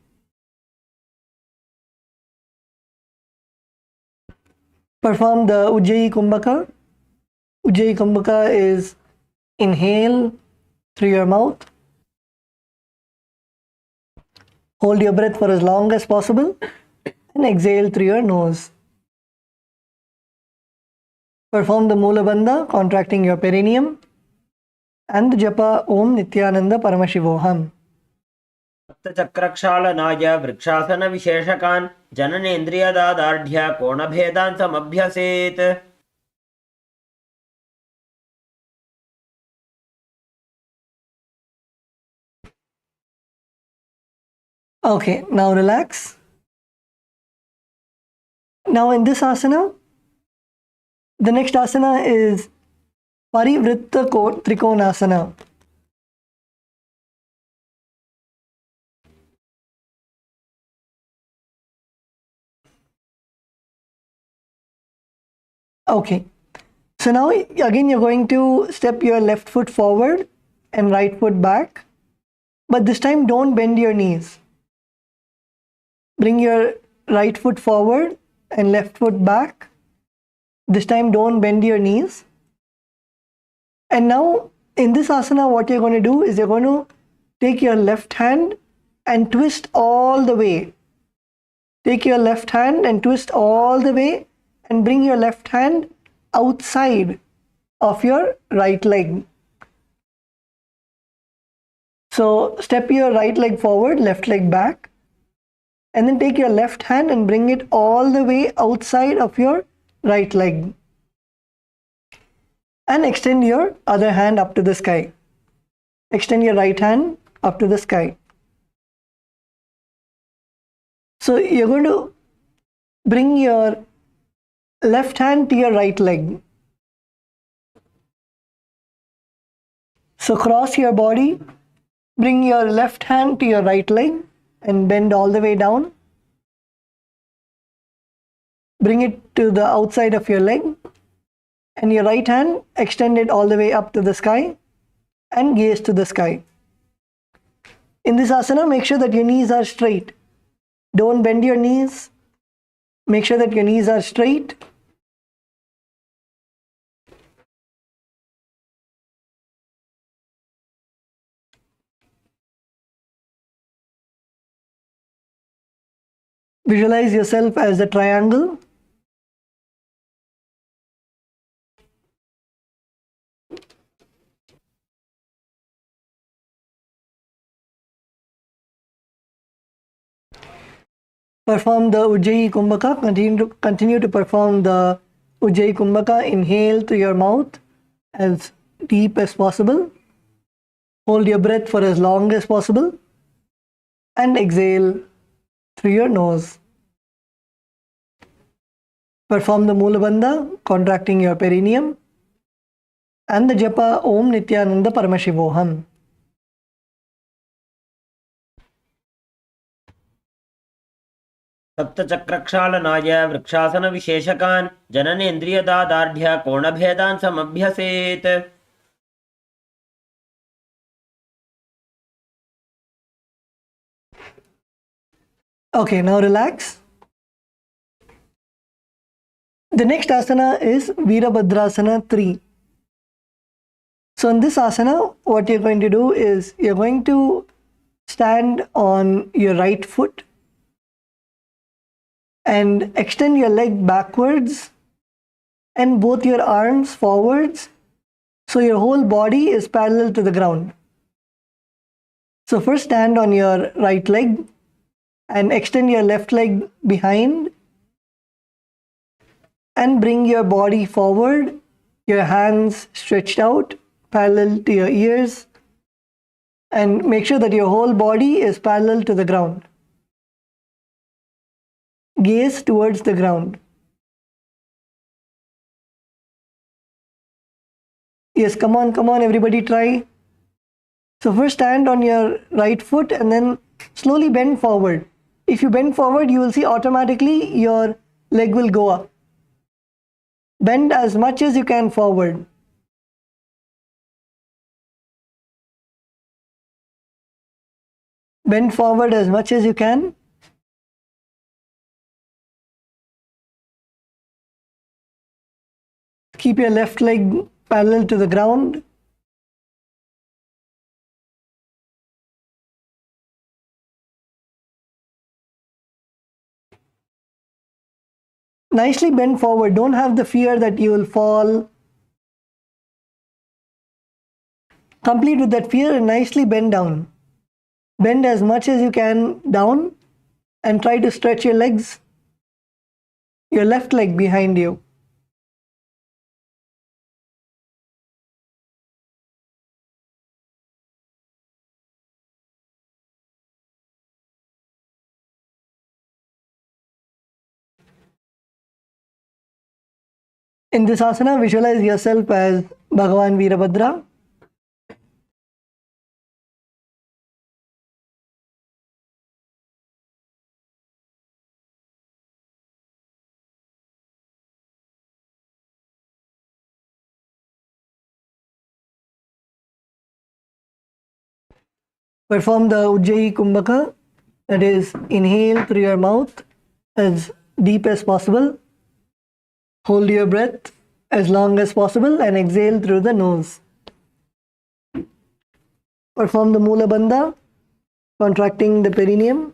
Perform the Ujjayi Kumbhaka. Ujjayi Kumbhaka is inhale through your mouth. Hold your breath for as long as possible and exhale through your nose. Perform the Mula Bandha, contracting your perineum, and the Japa Om Nithyananda Paramashivoham. सप्तचक्रक्षालनाय वृक्षासनविशेषकान् जननेन्द्रियदार्ढ्य कोणभेदान् समभ्यसेत्. Okay, now relax. Now in this asana, the next asana is Parivritta Trikonasana. Okay, so now again you're going to step your left foot forward and right foot back, but this time don't bend your knees. Bring your right foot forward and left foot back. This time don't bend your knees. And now in this asana what you're going to do is you're going to take your left hand and twist all the way. Take your left hand and twist all the way and bring your left hand outside of your right leg. So step your right leg forward, left leg back, and then take your left hand and bring it all the way outside of your right leg. And extend your other hand up to the sky. Extend your right hand up to the sky. So you're going to bring your left hand to your right leg. So cross your body, bring your left hand to your right leg and bend all the way down. Bring it to the outside of your leg and your right hand extend it all the way up to the sky and gaze to the sky. In this asana, make sure that your knees are straight. Don't bend your knees. Make sure that your knees are straight. Visualize yourself as a triangle. Perform the Ujjayi Kumbhaka. Continue to perform the Ujjayi Kumbhaka. Inhale through your mouth as deep as possible. Hold your breath for as long as possible. And exhale through your nose. Perform the Mulabandha, contracting your perineum. And the japa Om Nithyananda Paramashivoham. सप्तचक्रक्षालनाय वृक्षासनविशेषकान् जननेन्द्रियदार्ढ्य कोणभेदान् समभ्यसेत्. Okay, now relax. The next asana is Virabhadrasana 3. So in this asana, what you're going to do is you're going to stand on your right foot and extend your leg backwards and both your arms forwards, so your whole body is parallel to the ground. So first stand on your right leg and extend your left leg behind and bring your body forward, your hands stretched out parallel to your ears, and make sure that your whole body is parallel to the ground. Gaze towards the ground. Yes, come on, everybody try. So first stand on your right foot and then slowly bend forward. If you bend forward, you will see automatically your leg will go up. Bend as much as you can forward. Bend forward as much as you can. Keep your left leg parallel to the ground. Nicely bend forward. Don't have the fear that you will fall. Complete with that fear and nicely bend down. Bend as much as you can down and try to stretch your legs, your left leg behind you. In this asana, visualize yourself as Bhagavan Veerabhadra. Perform the Ujjayi Kumbhaka, that is, inhale through your mouth as deep as possible, hold your breath as long as possible, and exhale through the nose. Perform the Mula Bandha, contracting the perineum,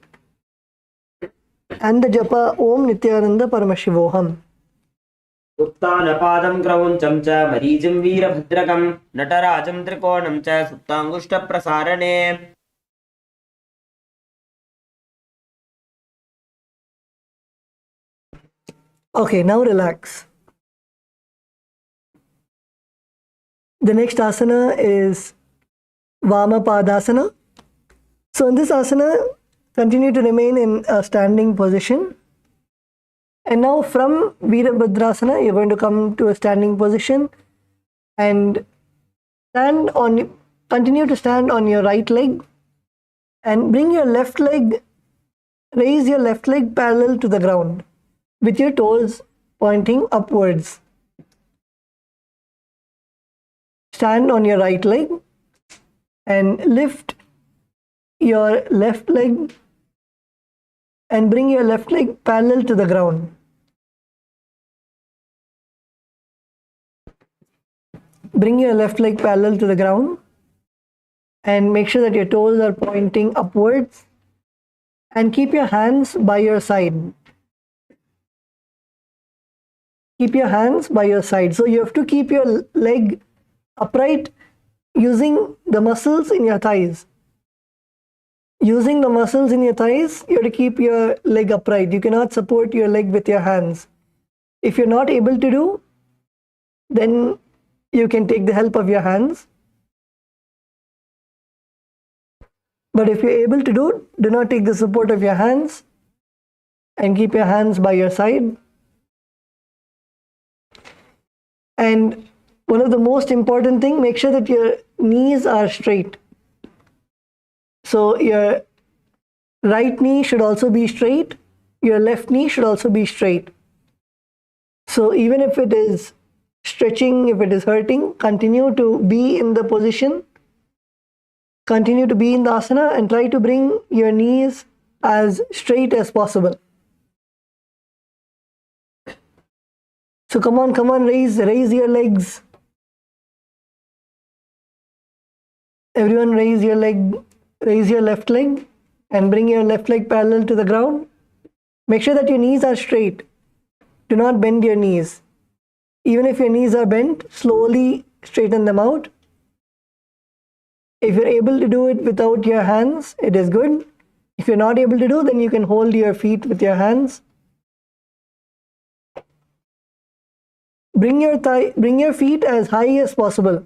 and the japa Om Nithyananda Paramashivoham. उत्तानपादं क्रौञ्चं च मरीचिं वीरभद्रकं नटराजं त्रिकोणं च सुप्ताङ्गुष्ठप्रसारणे Okay, now relax. The next asana is Vama Padasana. So in this asana, continue to remain in a standing position. And now from Veerabhadrasana, you're going to come to a standing position and continue to stand on your right leg and bring your left leg, raise your left leg parallel to the ground with your toes pointing upwards. Stand on your right leg and lift your left leg and bring your left leg parallel to the ground. Bring your left leg parallel to the ground and make sure that your toes are pointing upwards, and keep your hands by your side. Keep your hands by your side. So you have to keep your leg upright using the muscles in your thighs. Using the muscles in your thighs, you have to keep your leg upright. You cannot support your leg with your hands. If you're not able to do, then you can take the help of your hands. But if you're able to do not take the support of your hands and keep your hands by your side. And one of the most important thing, make sure that your knees are straight. So your right knee should also be straight. Your left knee should also be straight. So even if it is stretching, if it is hurting, continue to be in the position. Continue to be in the asana and try to bring your knees as straight as possible. So come on, raise your legs. Everyone raise your left leg and bring your left leg parallel to the ground. Make sure that your knees are straight. Do not bend your knees. Even if your knees are bent, slowly straighten them out. If you're able to do it without your hands, it is good. If you're not able to do, then you can hold your feet with your hands. Bring your feet as high as possible.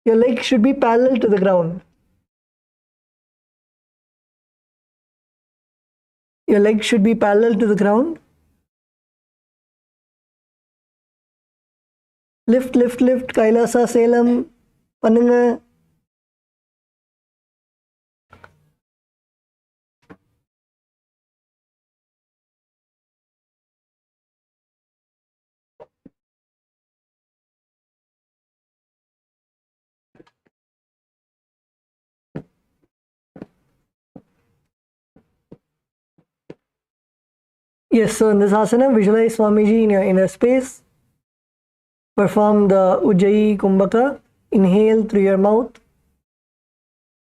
Your legs should be parallel to the ground. Your legs should be parallel to the ground. Lift, Kailasa, Salem, Panunga. Yes, so in this asana, visualize Swamiji in your inner space. Perform the Ujjayi Kumbhaka. Inhale through your mouth.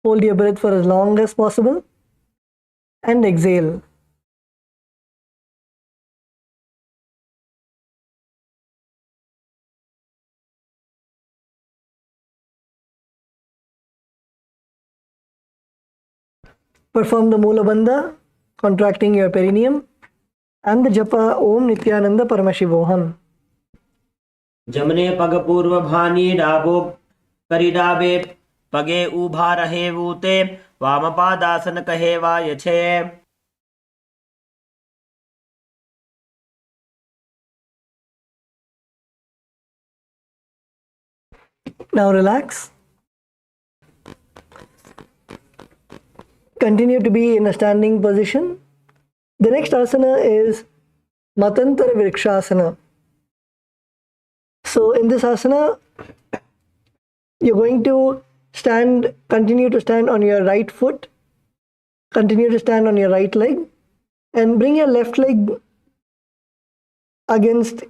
Hold your breath for as long as possible. And exhale. Perform the Mula Bandha, contracting your perineum, and the japa Om Nithyananda Paramashivoham. जमने पग पूर्व भानी डाबो करी डाबे पगे उभा रहे वूते वामपादासन कहे वाय छे. Now relax. Continue to be in a standing position. The next asana is Matantara Vrikshasana. So in this asana, you're going to continue to stand on your right foot, continue to stand on your right leg, and bring your left leg against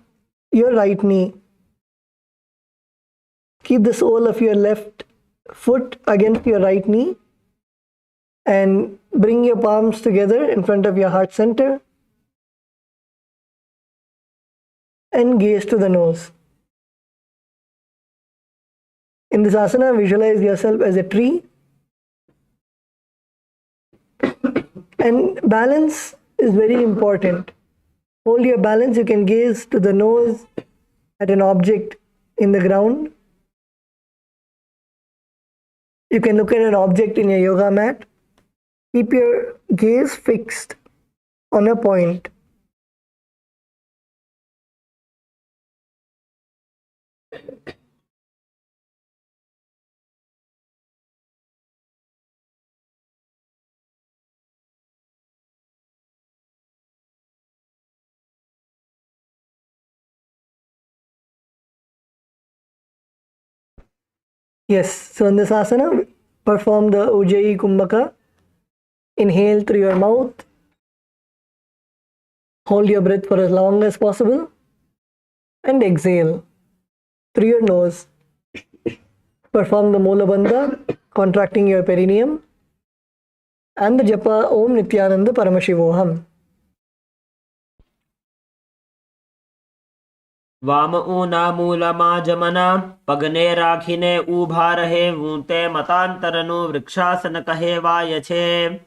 your right knee. Keep the sole of your left foot against your right knee and bring your palms together in front of your heart center and gaze to the nose. In this asana, visualize yourself as a tree, and balance is very important. Hold your balance. You can gaze to the nose at an object in the ground. You can look at an object in your yoga mat. Keep your gaze fixed on a point. Yes, so in this asana, perform the Ujjayi Kumbhaka. Inhale through your mouth. Hold your breath for as long as possible. And exhale through your nose. Perform the Mula Bandha, contracting your perineum. And the japa Om Nithyananda Paramashivoham. वाम ऊना मूलमा जमना पगने राखिने उभा रहे वूते मतांतरनु वृक्षासन कहे वाय छे.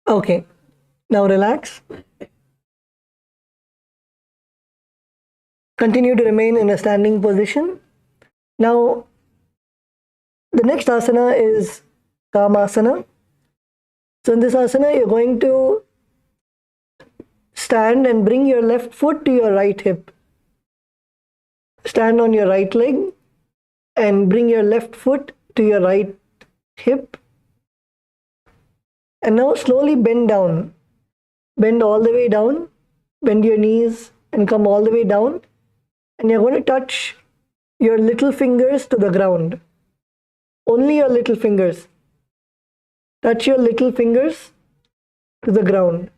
Okay, now relax. Continue to remain in a standing position. Now, the next asana is Kamasana. So in this asana, you're going to stand and bring your left foot to your right hip. Stand on your right leg and bring your left foot to your right hip. And now slowly bend down. Bend all the way down. Bend your knees and come all the way down. And you're going to touch your little fingers to the ground. Only your little fingers. Touch your little fingers to the ground.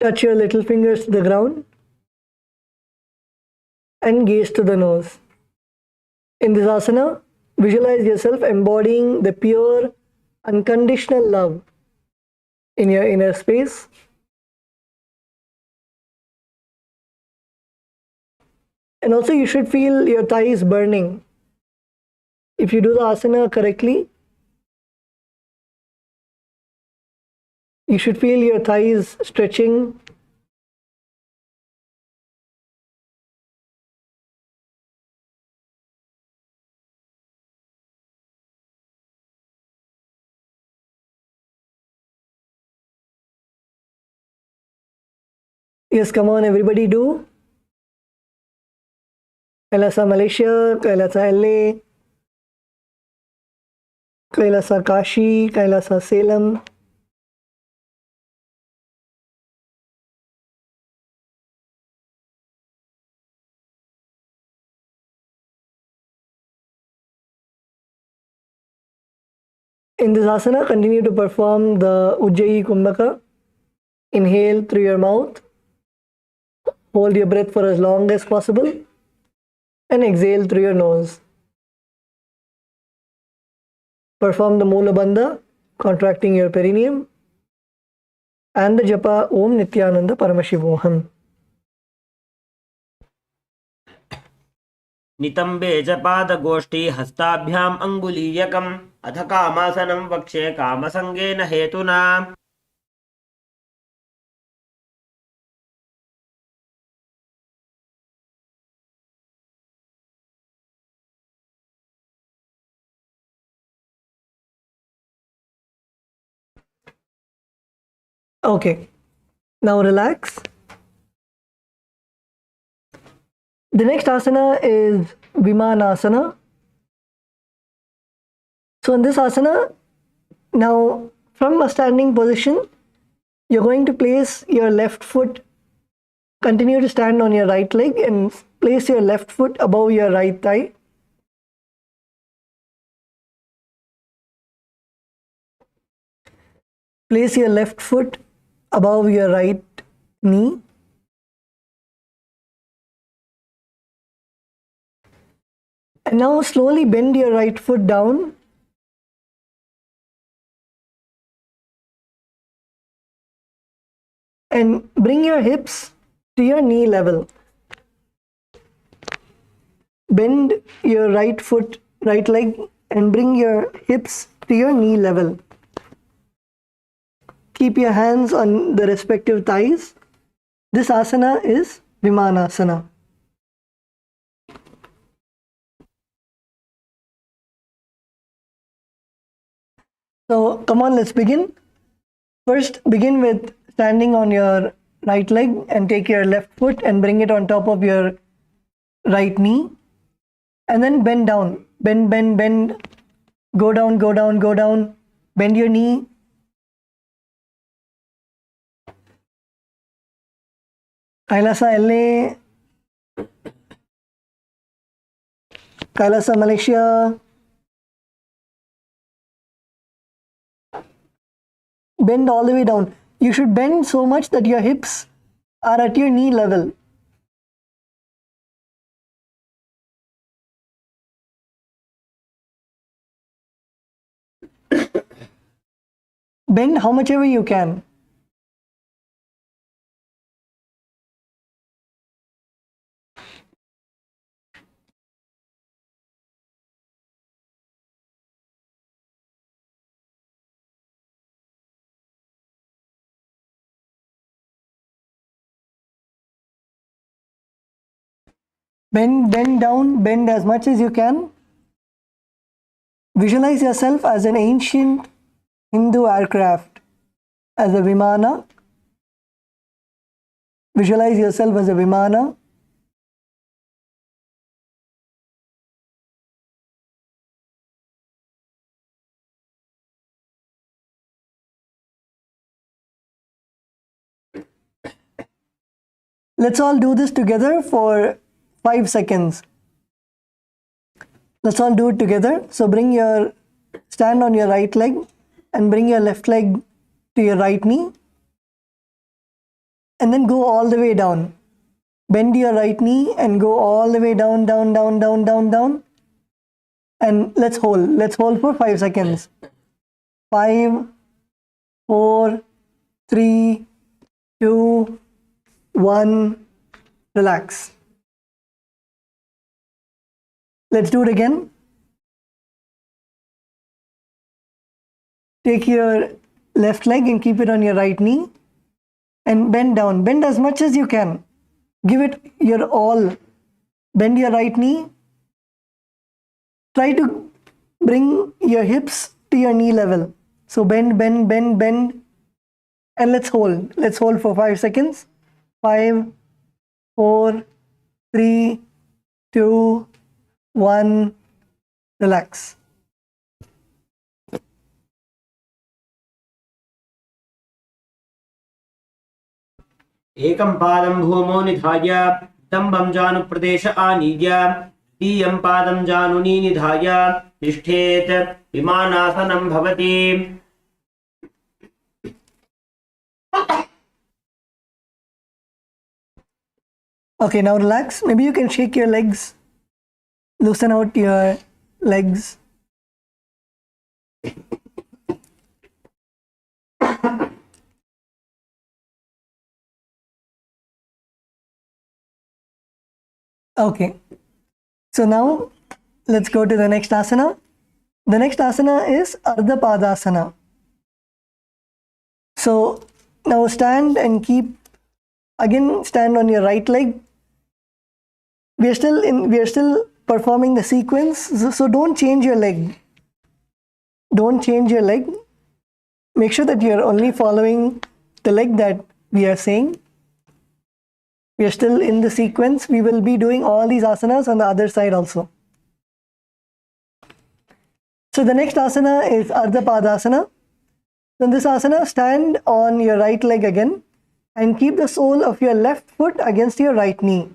Touch your little fingers to the ground and gaze to the nose. In this asana, visualize yourself embodying the pure, unconditional love in your inner space. And also you should feel your thighs burning. If you do the asana correctly, you should feel your thighs stretching. Yes, come on, everybody do. Kailasa Malaysia, Kailasa LA, Kailasa Kashi, Kailasa Salem. In this asana, continue to perform the Ujjayi Kumbhaka. Inhale through your mouth. Hold your breath for as long as possible. and exhale through your nose. Perform the Mula Bandha, contracting your perineum, and the japa Om Nithyananda Paramashivoham. नितंबे च पादगोष्ठी हस्ताभ्याम अंगुलीयकम अथ कामासनं वक्षे कामसंगेन हेतुना. Okay, now relax. The next asana is Vimanasana. So in this asana, now from a standing position, you're going to place your left foot, continue to stand on your right leg and place your left foot above your right thigh. Place your left foot above your right knee. And now slowly bend your right foot down. And bring your hips to your knee level. Bend your right foot, right leg, and bring your hips to your knee level. Keep your hands on the respective thighs. This asana is Vimanasana. So come on, let's begin. First, begin with standing on your right leg and take your left foot and bring it on top of your right knee. And then bend down. Bend, bend, bend. Go down, go down, go down. Bend your knee. Kailasa LA. Kailasa Malaysia. Bend all the way down. You should bend so much that your hips are at your knee level. Bend how much ever you can. Bend down, bend as much as you can. Visualize yourself as an ancient Hindu aircraft, as a Vimana. Visualize yourself as a Vimana. Let's all do this together for 5 seconds. Let's all do it together. So stand on your right leg and bring your left leg to your right knee. And then go all the way down. Bend your right knee and go all the way down, down, down, down, down, down. And let's hold. Let's hold for 5 seconds. 5, 4, 3, 2, 1. Relax. Let's do it again. Take your left leg and keep it on your right knee and bend down. Bend as much as you can. Give it your all. Bend your right knee. Try to bring your hips to your knee level. So bend, bend, bend, bend. And let's hold. Let's hold for 5 seconds. 5, 4, 3, 2, 1. Relax. एकं पादं भूमौ निधाय दम्बं जानुप्रदेश आनीय द्वितीयं पादं जानुनी निधाय तिष्ठेत् विमानासनं भवति. Okay, now relax. Maybe you can shake your legs Loosen out your legs. Okay. So now let's go to the next asana. The next asana is Ardha Padasana. So now stand and stand on your right leg. We are still performing the sequence, so don't change your leg. Don't change your leg. Make sure that you're only following the leg that we are saying. We are still in the sequence. We will be doing all these asanas on the other side also. So the next asana is Ardha Padasana. In this asana, stand on your right leg again and keep the sole of your left foot against your right knee.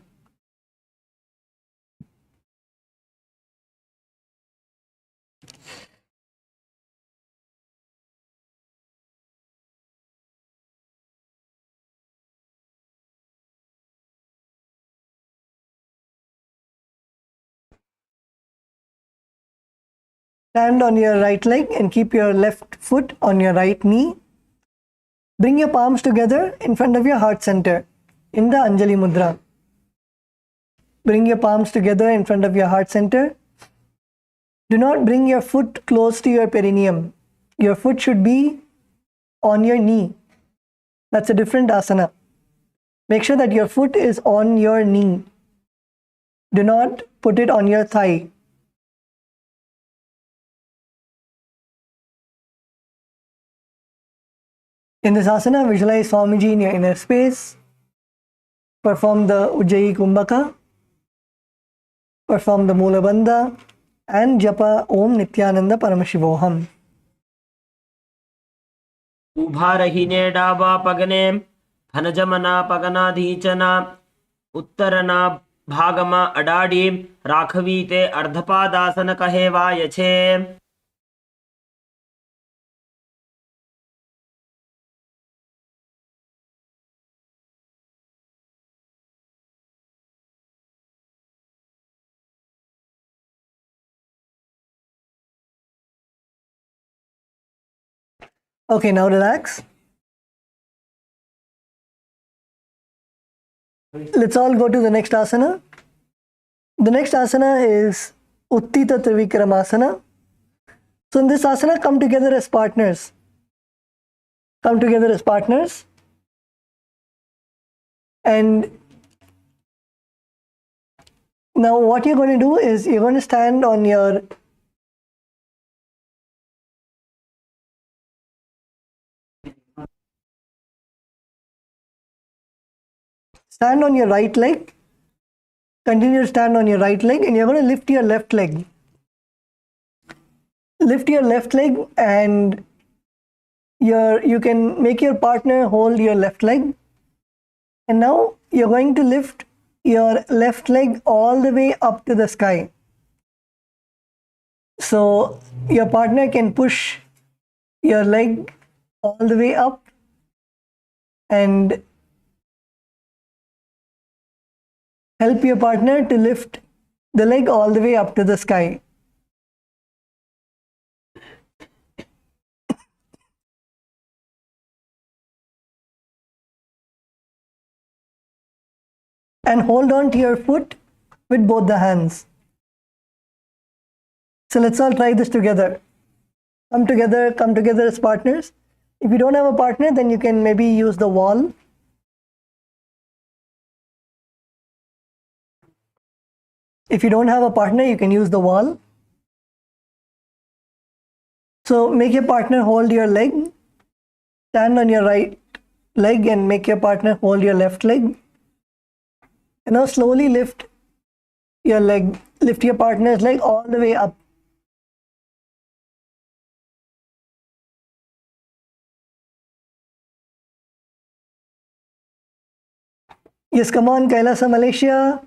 Stand on your right leg and keep your left foot on your right knee. Bring your palms together in front of your heart center in the Anjali Mudra. Bring your palms together in front of your heart center. Do not bring your foot close to your perineum. Your foot should be on your knee. That's a different asana. Make sure that your foot is on your knee. Do not put it on your thigh. In this asana, visualize Swamiji in your inner space. Perform the Ujjayi Kumbhaka. Perform the Mula Bandha and Japa Om Nithyananda Paramashivoham. उभा रहीने डाबा पगने फनजमना पगनाधीचना उत्तरना भागमा अडाडी राखवी ते अर्धपादासन कहेवाय छे. Okay, now relax. Let's all go to the next asana. The next asana is Uttita Trivikramasana. So in this asana, come together as partners. Come together as partners. And now what you're going to do is you're going to stand on your right leg. Continue to stand on your right leg and you're going to lift your left leg. Lift your left leg and you can make your partner hold your left leg. And now you're going to lift your left leg all the way up to the sky. So your partner can push your leg all the way up and help your partner to lift the leg all the way up to the sky. And hold on to your foot with both the hands. So let's all try this together. Come together as partners. If you don't have a partner, then you can maybe use the wall. If you don't have a partner, you can use the wall. So make your partner hold your leg. Stand on your right leg and make your partner hold your left leg. And now slowly lift your leg, lift your partner's leg all the way up. Yes, come on, Kailasa, Malaysia.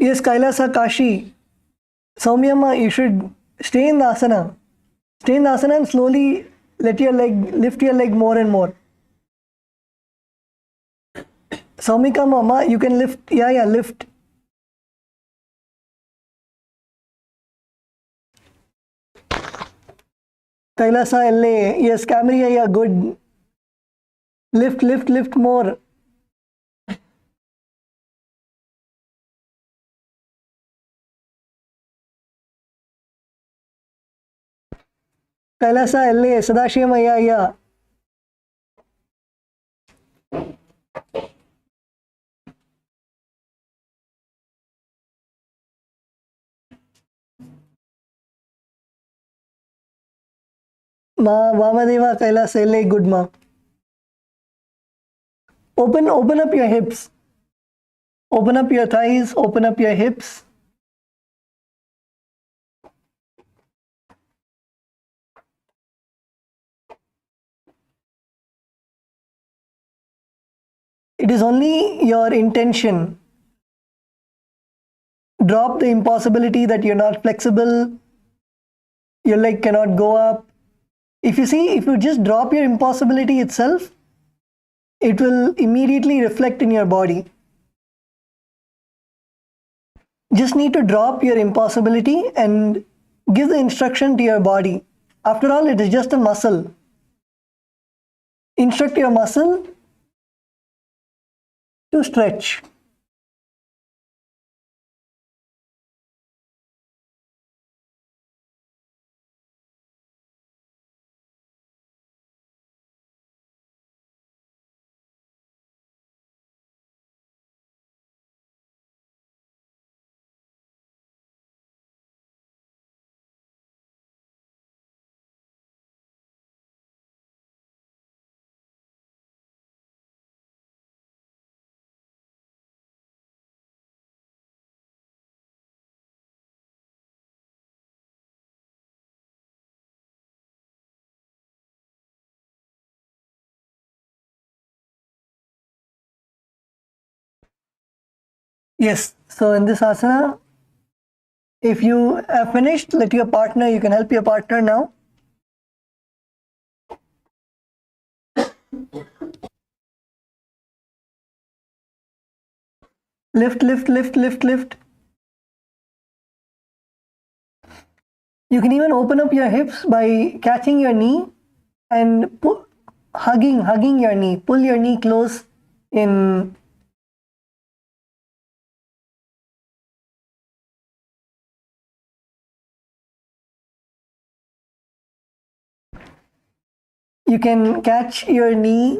Yes, Kailasa, Kashi. Saumyamma, you should stay in the asana. Stay in the asana and slowly lift your leg more and more. Saumika Mama, you can lift. Yeah, lift. Kailasa LA. Yes, Camry, yeah, good. Lift more. Kailasa LA, Sadashiyam, yeah. Ma, Vamadeva, Kailasa LA, good ma. Open up your hips. Open up your thighs, open up your hips. It is only your intention. Drop the impossibility that you're not flexible, your leg cannot go up. If you just drop your impossibility itself, it will immediately reflect in your body. Just need to drop your impossibility and give the instruction to your body. After all, it is just a muscle. Instruct your muscle to stretch. Yes, so in this asana, if you have finished, let your partner, you can help your partner now. Lift. You can even open up your hips by catching your knee and hugging your knee. Pull your knee close in. You can catch your knee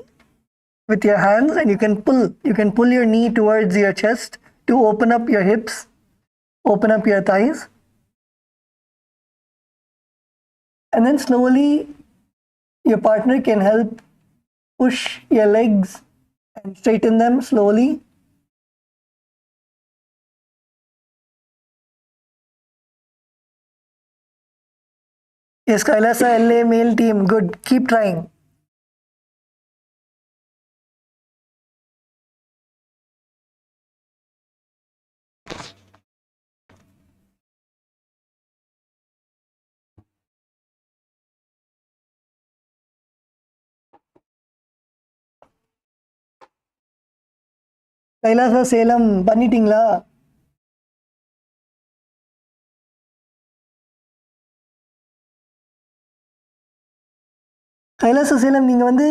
with your hands and you can pull your knee towards your chest to open up your hips, open up your thighs. And then slowly your partner can help push your legs and straighten them slowly. Yes, Kailasa LA male team, good. Keep trying. Kailasa Salem பண்ணிட்டீங்களா? கைலாச சேலம் நீங்கள் வந்து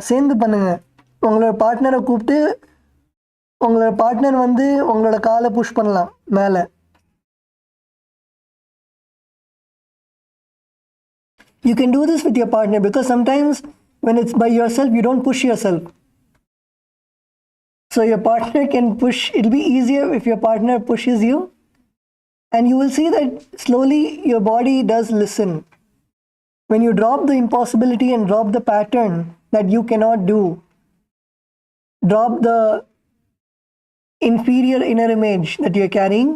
சேர்ந்து பண்ணுங்க. உங்களோட பார்ட்னரை கூப்பிட்டு உங்களோட partner வந்து உங்களோட காலை புஷ் பண்ணலாம் மேலே. You can do this with your partner because sometimes when it's by yourself, you don't push yourself. So your partner can push. It'll be easier if your partner pushes you. And you will see that slowly your body does listen. When you drop the impossibility and drop the pattern that you cannot do, drop the inferior inner image that you're carrying,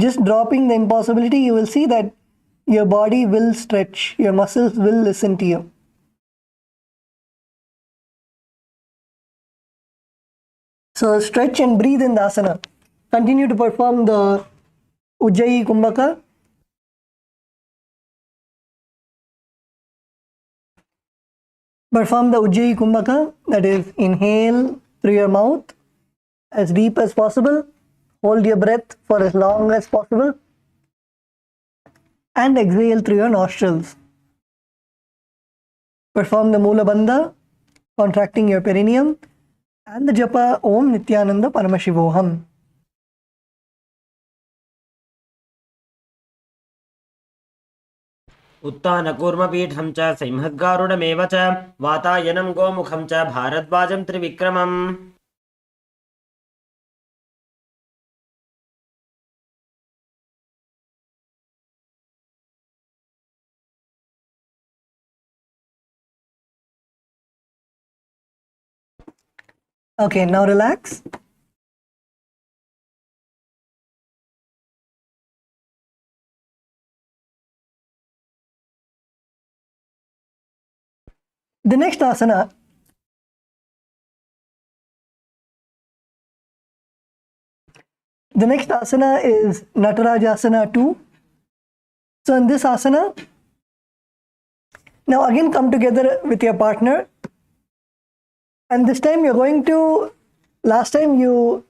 just dropping the impossibility, you will see that your body will stretch, your muscles will listen to you. So stretch and breathe in the asana. continue to perform the Ujjayi Kumbhaka. Perform the Ujjayi Kumbhaka, that is, inhale through your mouth as deep as possible, hold your breath for as long as possible, and exhale through your nostrils. Perform the Mula Bandha, contracting your perineum, and the japa Om Nithyananda Paramashivoham. उत्तानकूर्मपीठं च सिंहद्गारुडमेव च वातायनं गोमुखं च भारद्वाजं त्रिविक्रमम्. Okay, now relax. The next asana is Natarajasana 2. So in this asana, now again come together with your partner, and this time you're going to, last time you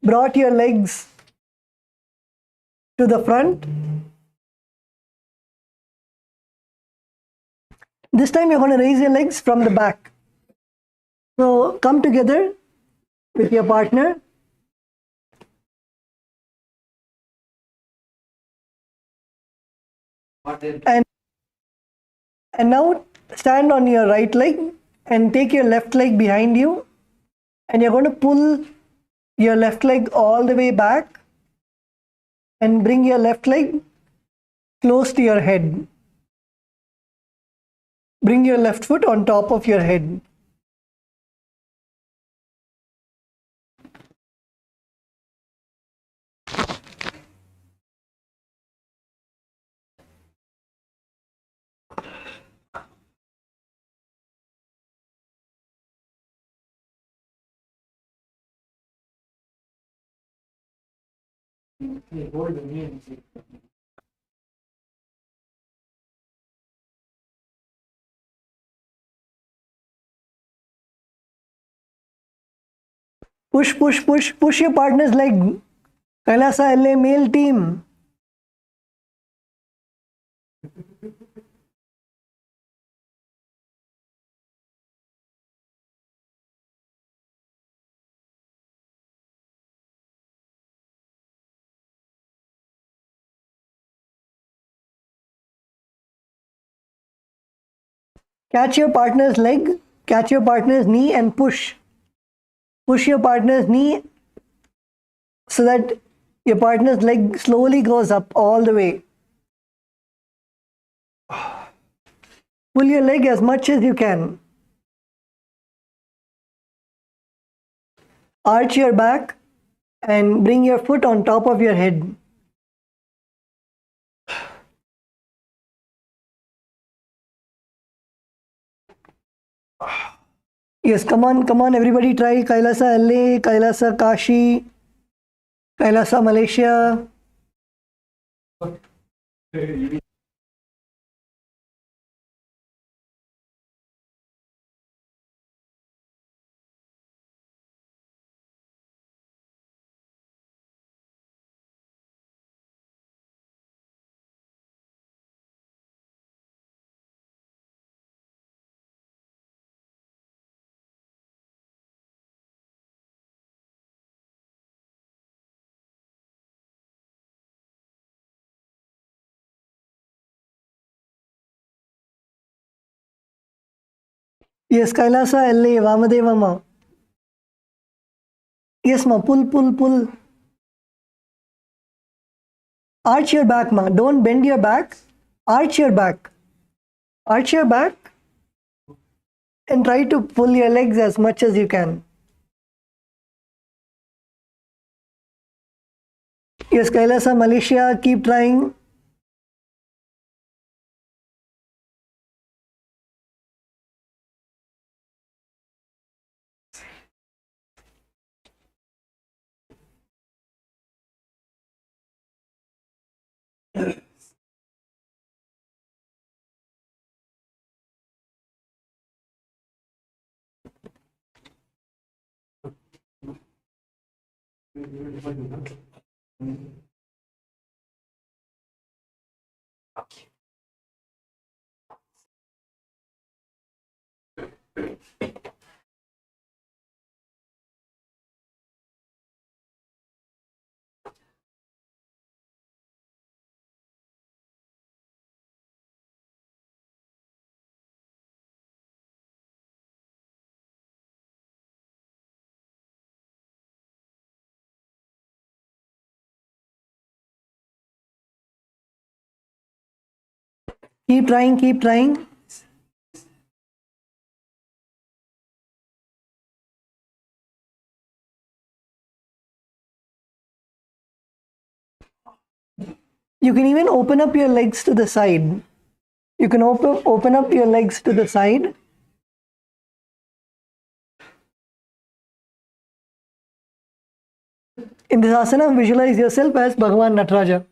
brought your legs to the front. This time you're going to raise your legs from the back. So come together with your partner. And now stand on your right leg and take your left leg behind you, and you're going to pull your left leg all the way back and bring your left leg close to your head. Bring your left foot on top of your head. Push, push, push, push your partner's leg. Kailasa LA male team. Catch your partner's leg, catch your partner's knee and push. Push your partner's knee so that your partner's leg slowly goes up all the way. Pull your leg as much as you can. Arch your back and bring your foot on top of your head. Yes, come on, everybody try Kailasa LA, Kailasa Kashi, Kailasa Malaysia. Yes, Kailasa LA, Vamadeva ma. Yes ma, pull, pull, pull. Arch your back ma, don't bend your back. Arch your back. Arch your back and try to pull your legs as much as you can. Yes, Kailasa Malaysia, keep trying. Keep trying, keep trying. You can even open up your legs to the side. You can open up your legs to the side. In this asana, visualize yourself as Bhagavan Nataraja.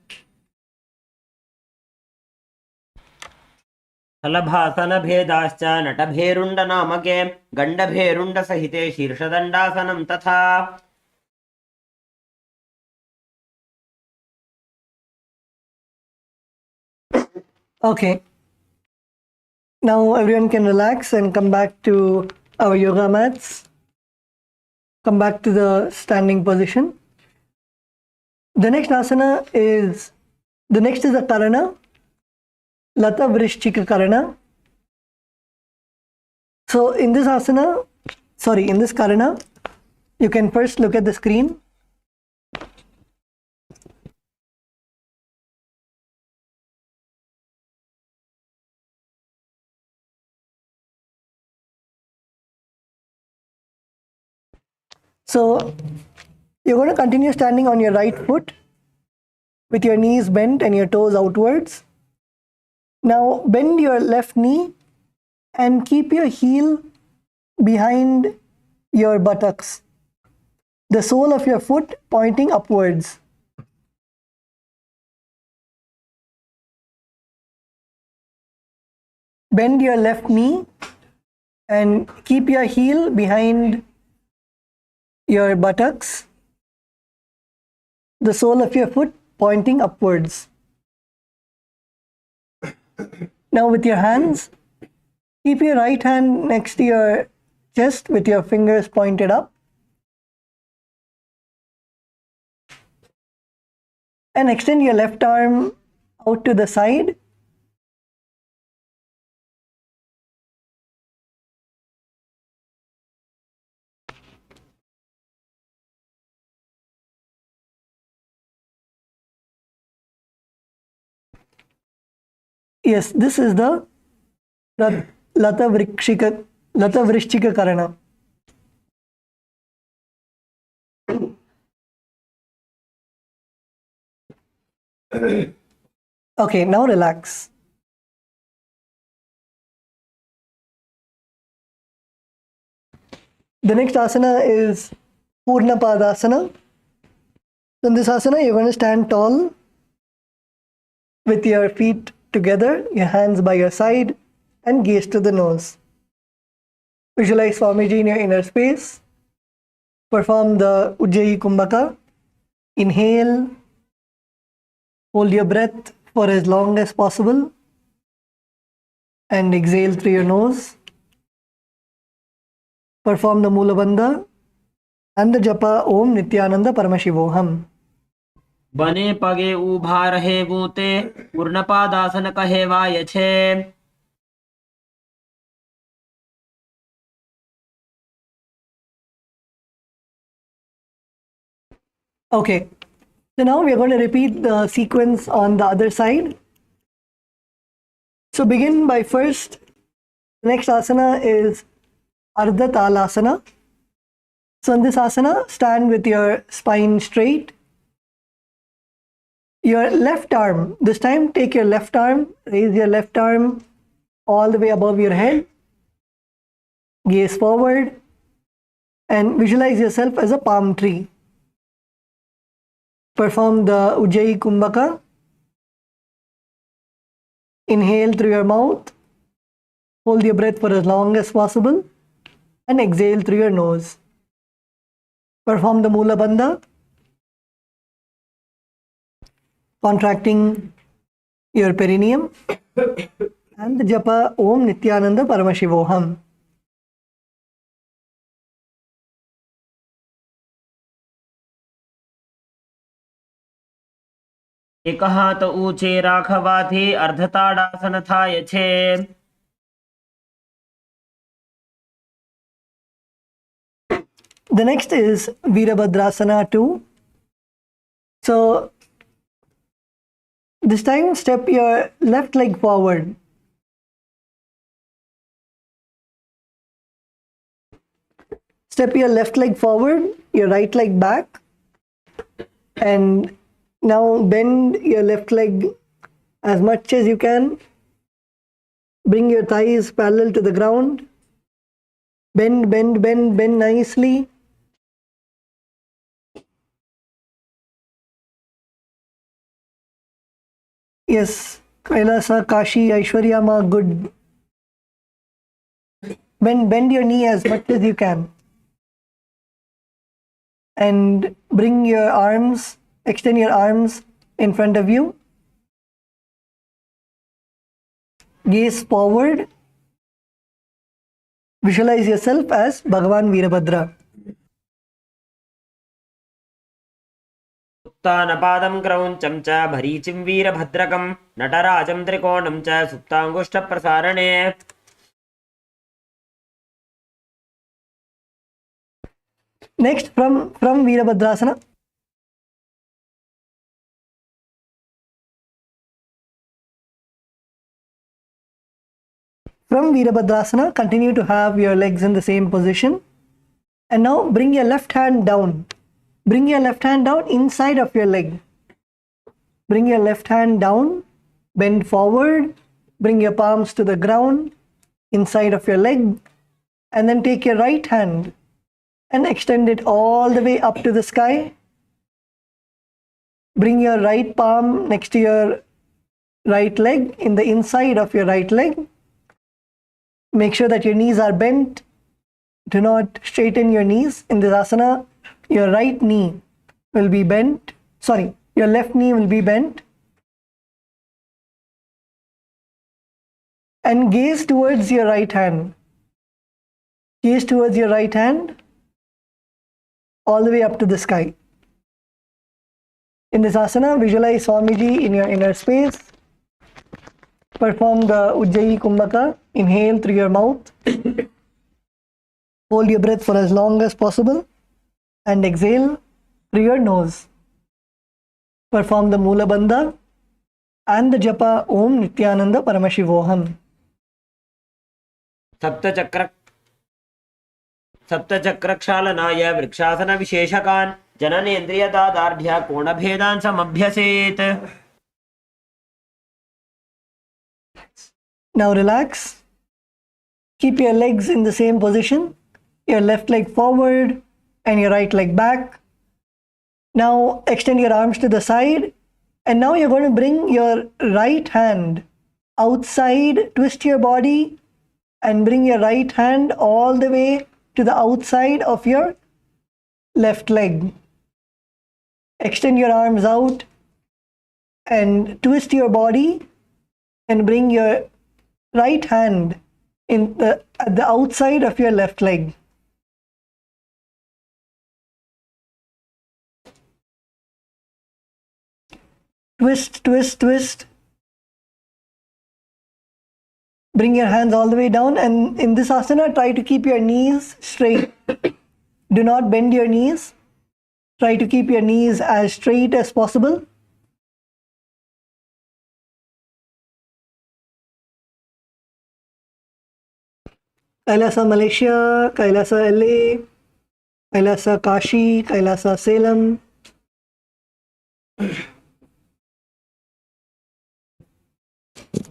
हलभासन भेदाश्च नटभेरुण्ड नामके गण्डभेरुण्ड सहिते शीर्षदण्डासनं तथा Okay. Now everyone can relax and come back to our yoga mats. Come back to the standing position. The next is a karana, Lata Vrishchika Karana. So in this karana, you can first look at the screen. So you're going to continue standing on your right foot with your knees bent and your toes outwards. Now bend your left knee and keep your heel behind your buttocks, the sole of your foot pointing upwards. Bend your left knee and keep your heel behind your buttocks, the sole of your foot pointing upwards. Now with your hands, keep your right hand next to your chest with your fingers pointed up. And extend your left arm out to the side. Yes, this is the Lata Vrishchika Karana. Okay, now relax. The next asana is Purna Padasana. In this asana, you're going to stand tall with your feet together, your hands by your side, and gaze to the nose. Visualize Swamiji in your inner space. Perform the Ujjayi Kumbhaka. Inhale. Hold your breath for as long as possible. And exhale through your nose. Perform the Mula Bandha and the Japa Om Nithyananda Paramashivoham. बने पगे उभा रहे बूते पूर्णपादासन कहे वाय छे. Okay, so now we are going to repeat the sequence on the other side. So begin by first, the next asana is Ardha Talasana. So in this asana, stand with your spine straight. Your left arm, this time take your left arm, raise your left arm all the way above your head. Gaze forward and visualize yourself as a palm tree. Perform the Ujjayi Kumbhaka. Inhale through your mouth. Hold your breath for as long as possible. And exhale through your nose. Perform the Mula Bandha contracting your perineum, and the japa Om Nithyananda Paramashivoham. एक हाथ ऊंचे राखवाथे अर्धताड़ासन थाय छे। The next is Virabhadrasana 2. So this time step your left leg forward. Step your left leg forward, your right leg back, and now bend your left leg as much as you can. Bring your thighs parallel to the ground. Bend, bend, bend, bend nicely. Yes, Kailasa, Kashi, Aishwarya Ma, good. Bend your knee as much as you can. And bring your arms, extend your arms in front of you. Gaze forward. Visualize yourself as Bhagavan Virabhadra. उत्तानपादं क्रौञ्चं च भरीचिं वीरभद्रकं नटराजं त्रिकोणं च सुप्ताङ्गुष्ठप्रसारणे। Next, from Virabhadrasana. From Virabhadrasana, continue to have your legs in the same position. And now bring your left hand down. Bring your left hand down inside of your leg. Bring your left hand down, bend forward, bring your palms to the ground, inside of your leg, and then take your right hand and extend it all the way up to the sky. Bring your right palm next to your right leg, in the inside of your right leg. Make sure that your knees are bent. Do not straighten your knees. In this asana, your right knee will be bent. Sorry, your left knee will be bent. And gaze towards your right hand. Gaze towards your right hand all the way up to the sky. In this asana, visualize Swamiji in your inner space. Perform the Ujjayi Kumbhaka. Inhale through your mouth. Hold your breath for as long as possible. And exhale through your nose. Perform the Mula Bandha and the Japa Om Nithyananda Paramashivoham. सप्तचक्रक्षालनाय vrikshasana विशेषकान् जननेन्द्रियदार्ढ्य कोणभेदान् समभ्यसेत्। Now relax. Keep your legs in the same position. Your left leg forward and your right leg back. Now extend your arms to the side. And now you're going to bring your right hand outside, twist your body and bring your right hand all the way to the outside of your left leg. Extend your arms out and twist your body and bring your right hand at the outside of your left leg. Twist, twist, twist. Bring your hands all the way down, and in this asana, try to keep your knees straight. Do not bend your knees. Try to keep your knees as straight as possible. Kailasa Malaysia, Kailasa LA, Kailasa Kashi, Kailasa Salem.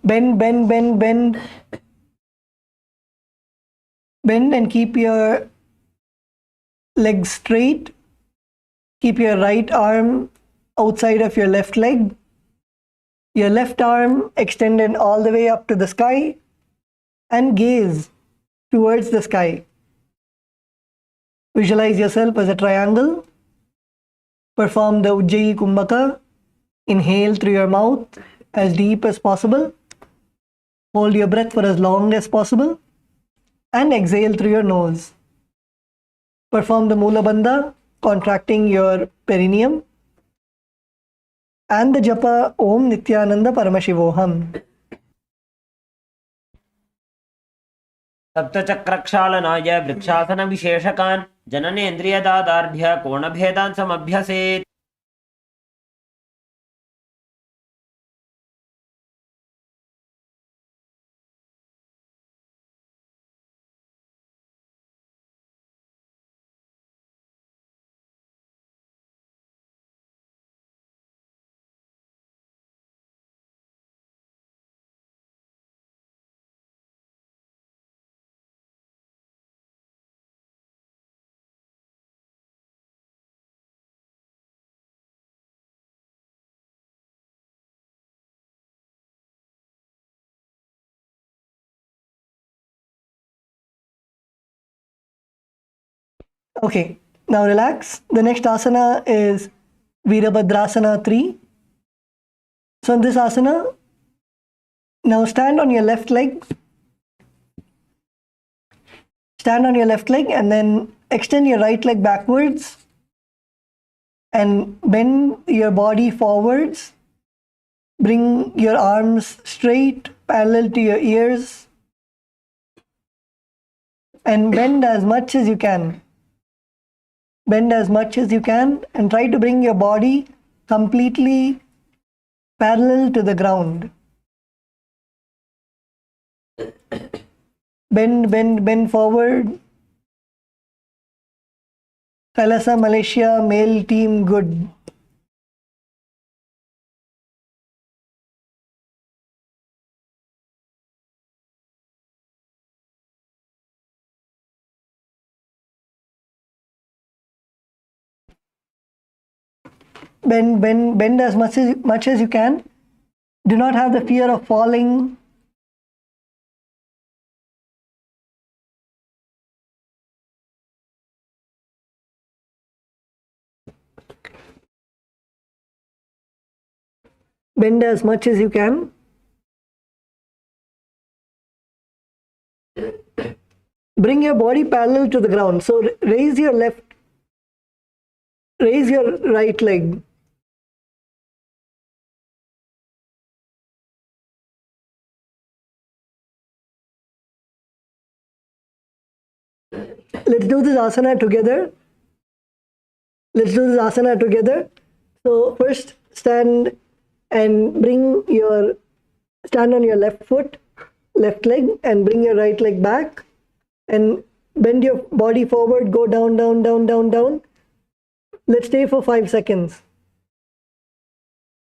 Bend, bend, bend, bend. Bend and keep your legs straight. Keep your right arm outside of your left leg. Your left arm extended all the way up to the sky and gaze towards the sky. Visualize yourself as a triangle. Perform the Ujjayi Kumbhaka Inhale through your mouth as deep as possible. Hold your breath for as long as possible. And exhale through your nose. Perform the Mula Bandha, contracting your perineum. And the japa Om Nithyananda Paramashivoham. सप्तचक्रक्षालनाय वृक्षासनविशेषकान् जननेन्द्रियदादार्ढ्य कोणभेदान् समभ्यसेत्. Okay, now relax. The next asana is Virabhadrasana 3. So in this asana, now stand on your left leg. Stand on your left leg and then extend your right leg backwards and bend your body forwards. Bring your arms straight, parallel to your ears, and bend as much as you can. Bend as much as you can and try to bring your body completely parallel to the ground. Bend forward. Kailasa, Malaysia, male team, good. Bend as much as you can. Do not have the fear of falling. Bend as much as you can. Bring your body parallel to the ground. So raise your right leg. Let's do this asana together. So first stand on your left foot, left leg, and bring your right leg back and bend your body forward, go down, down, down, down, down. Let's stay for 5 seconds.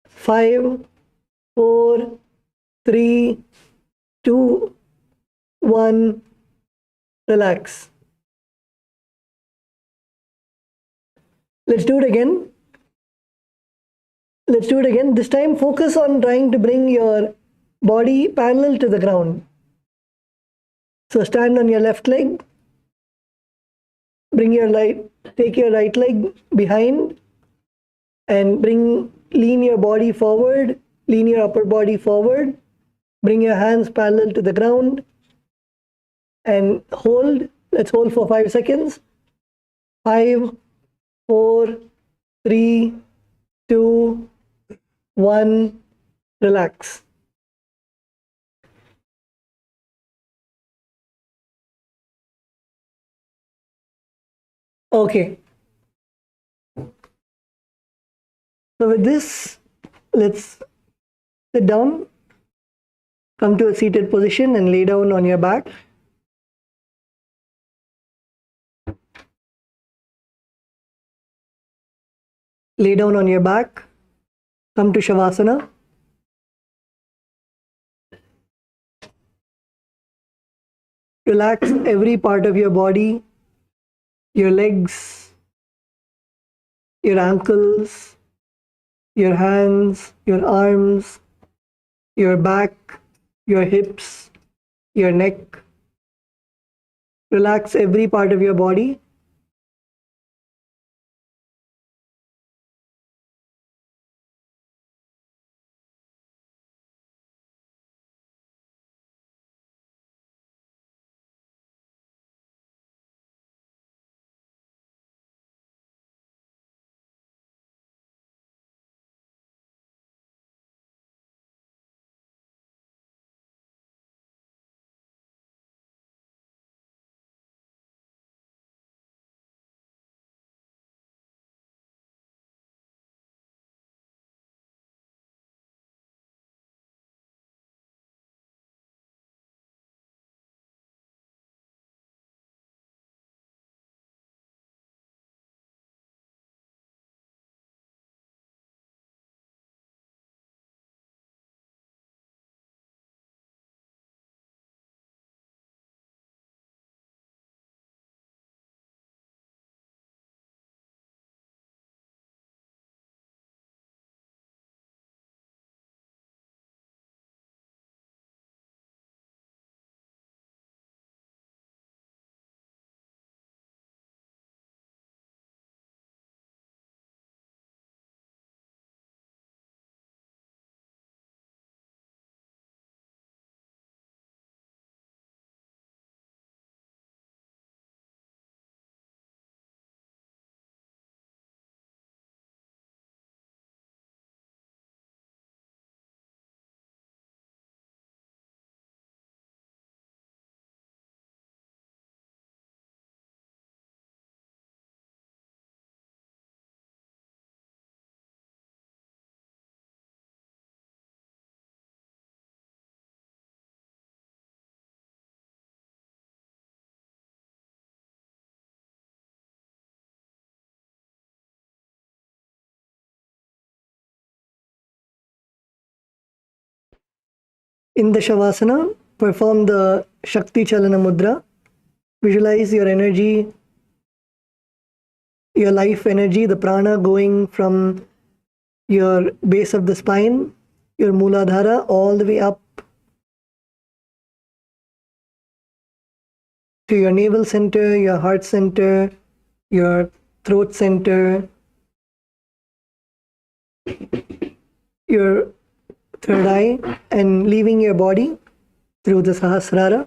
5, 4, 3, 2, 1. Relax. Let's do it again. This time focus on trying to bring your body parallel to the ground. So stand on your left leg. Take your right leg behind and lean your body forward, lean your upper body forward. Bring your hands parallel to the ground and hold. Let's hold for 5 seconds. 5, 4, 3, 2, 1. Relax. Okay. So with this, let's sit down. Come to a seated position and lay down on your back. Lay down on your back. Come to Shavasana. Relax every part of your body, your legs, your ankles, your hands, your arms, your back, your hips, your neck. Relax every part of your body. In the Shavasana, perform the Shakti Chalana Mudra. Visualize your energy, your life energy, the prana going from your base of the spine, your Mooladhara, all the way up to your navel center, your heart center, your throat center, your third eye, and leaving your body through the Sahasrara.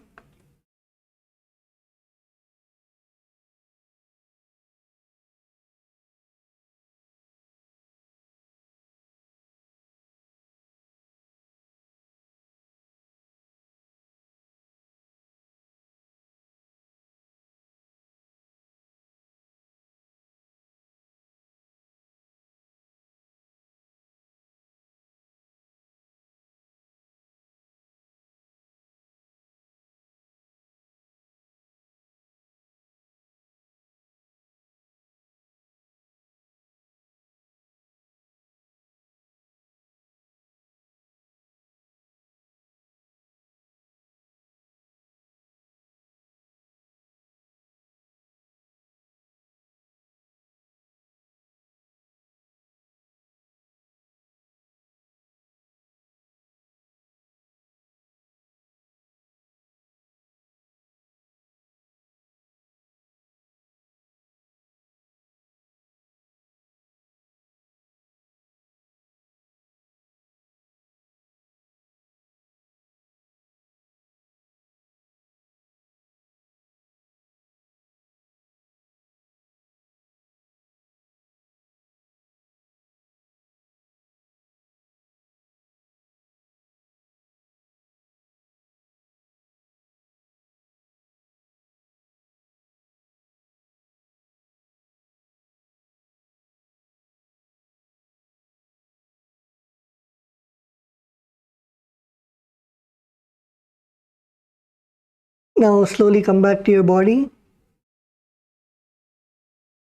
Now slowly come back to your body.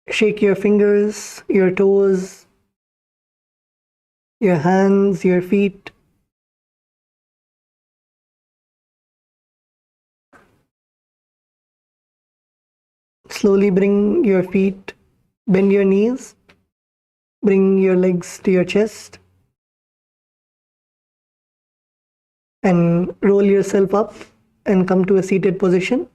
Shake your fingers, your toes, your hands, your feet. Slowly bring your feet, bend your knees, bring your legs to your chest, and roll yourself up and come to a seated position.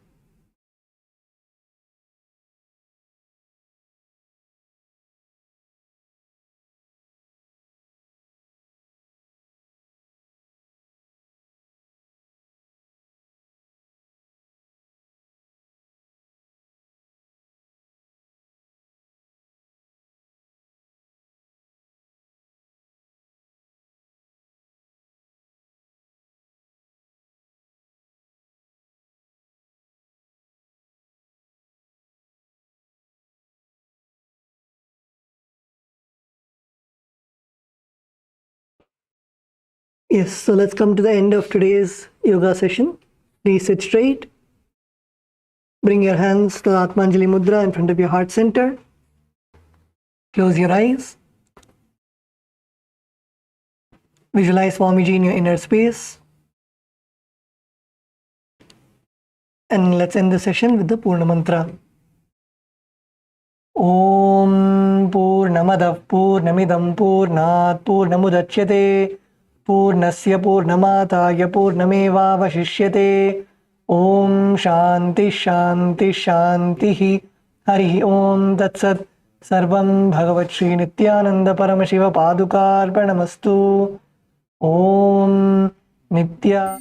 Yes, so let's come to the end of today's yoga session. Please sit straight. Bring your hands to the Atmanjali Mudra in front of your heart center. Close your eyes. Visualize Swamiji in your inner space. And let's end the session with the Purna Mantra. Om Purnamadav Purnamidam Purnat Purnamudachyate Purnasya Purnamataya Purnamevavashishyate. Om Shanti Shanti Shanti Hari Om Tatsat. Sarvam Bhagavat Shri Nithyananda Paramashiva Padukarpanamastu. Om Nitya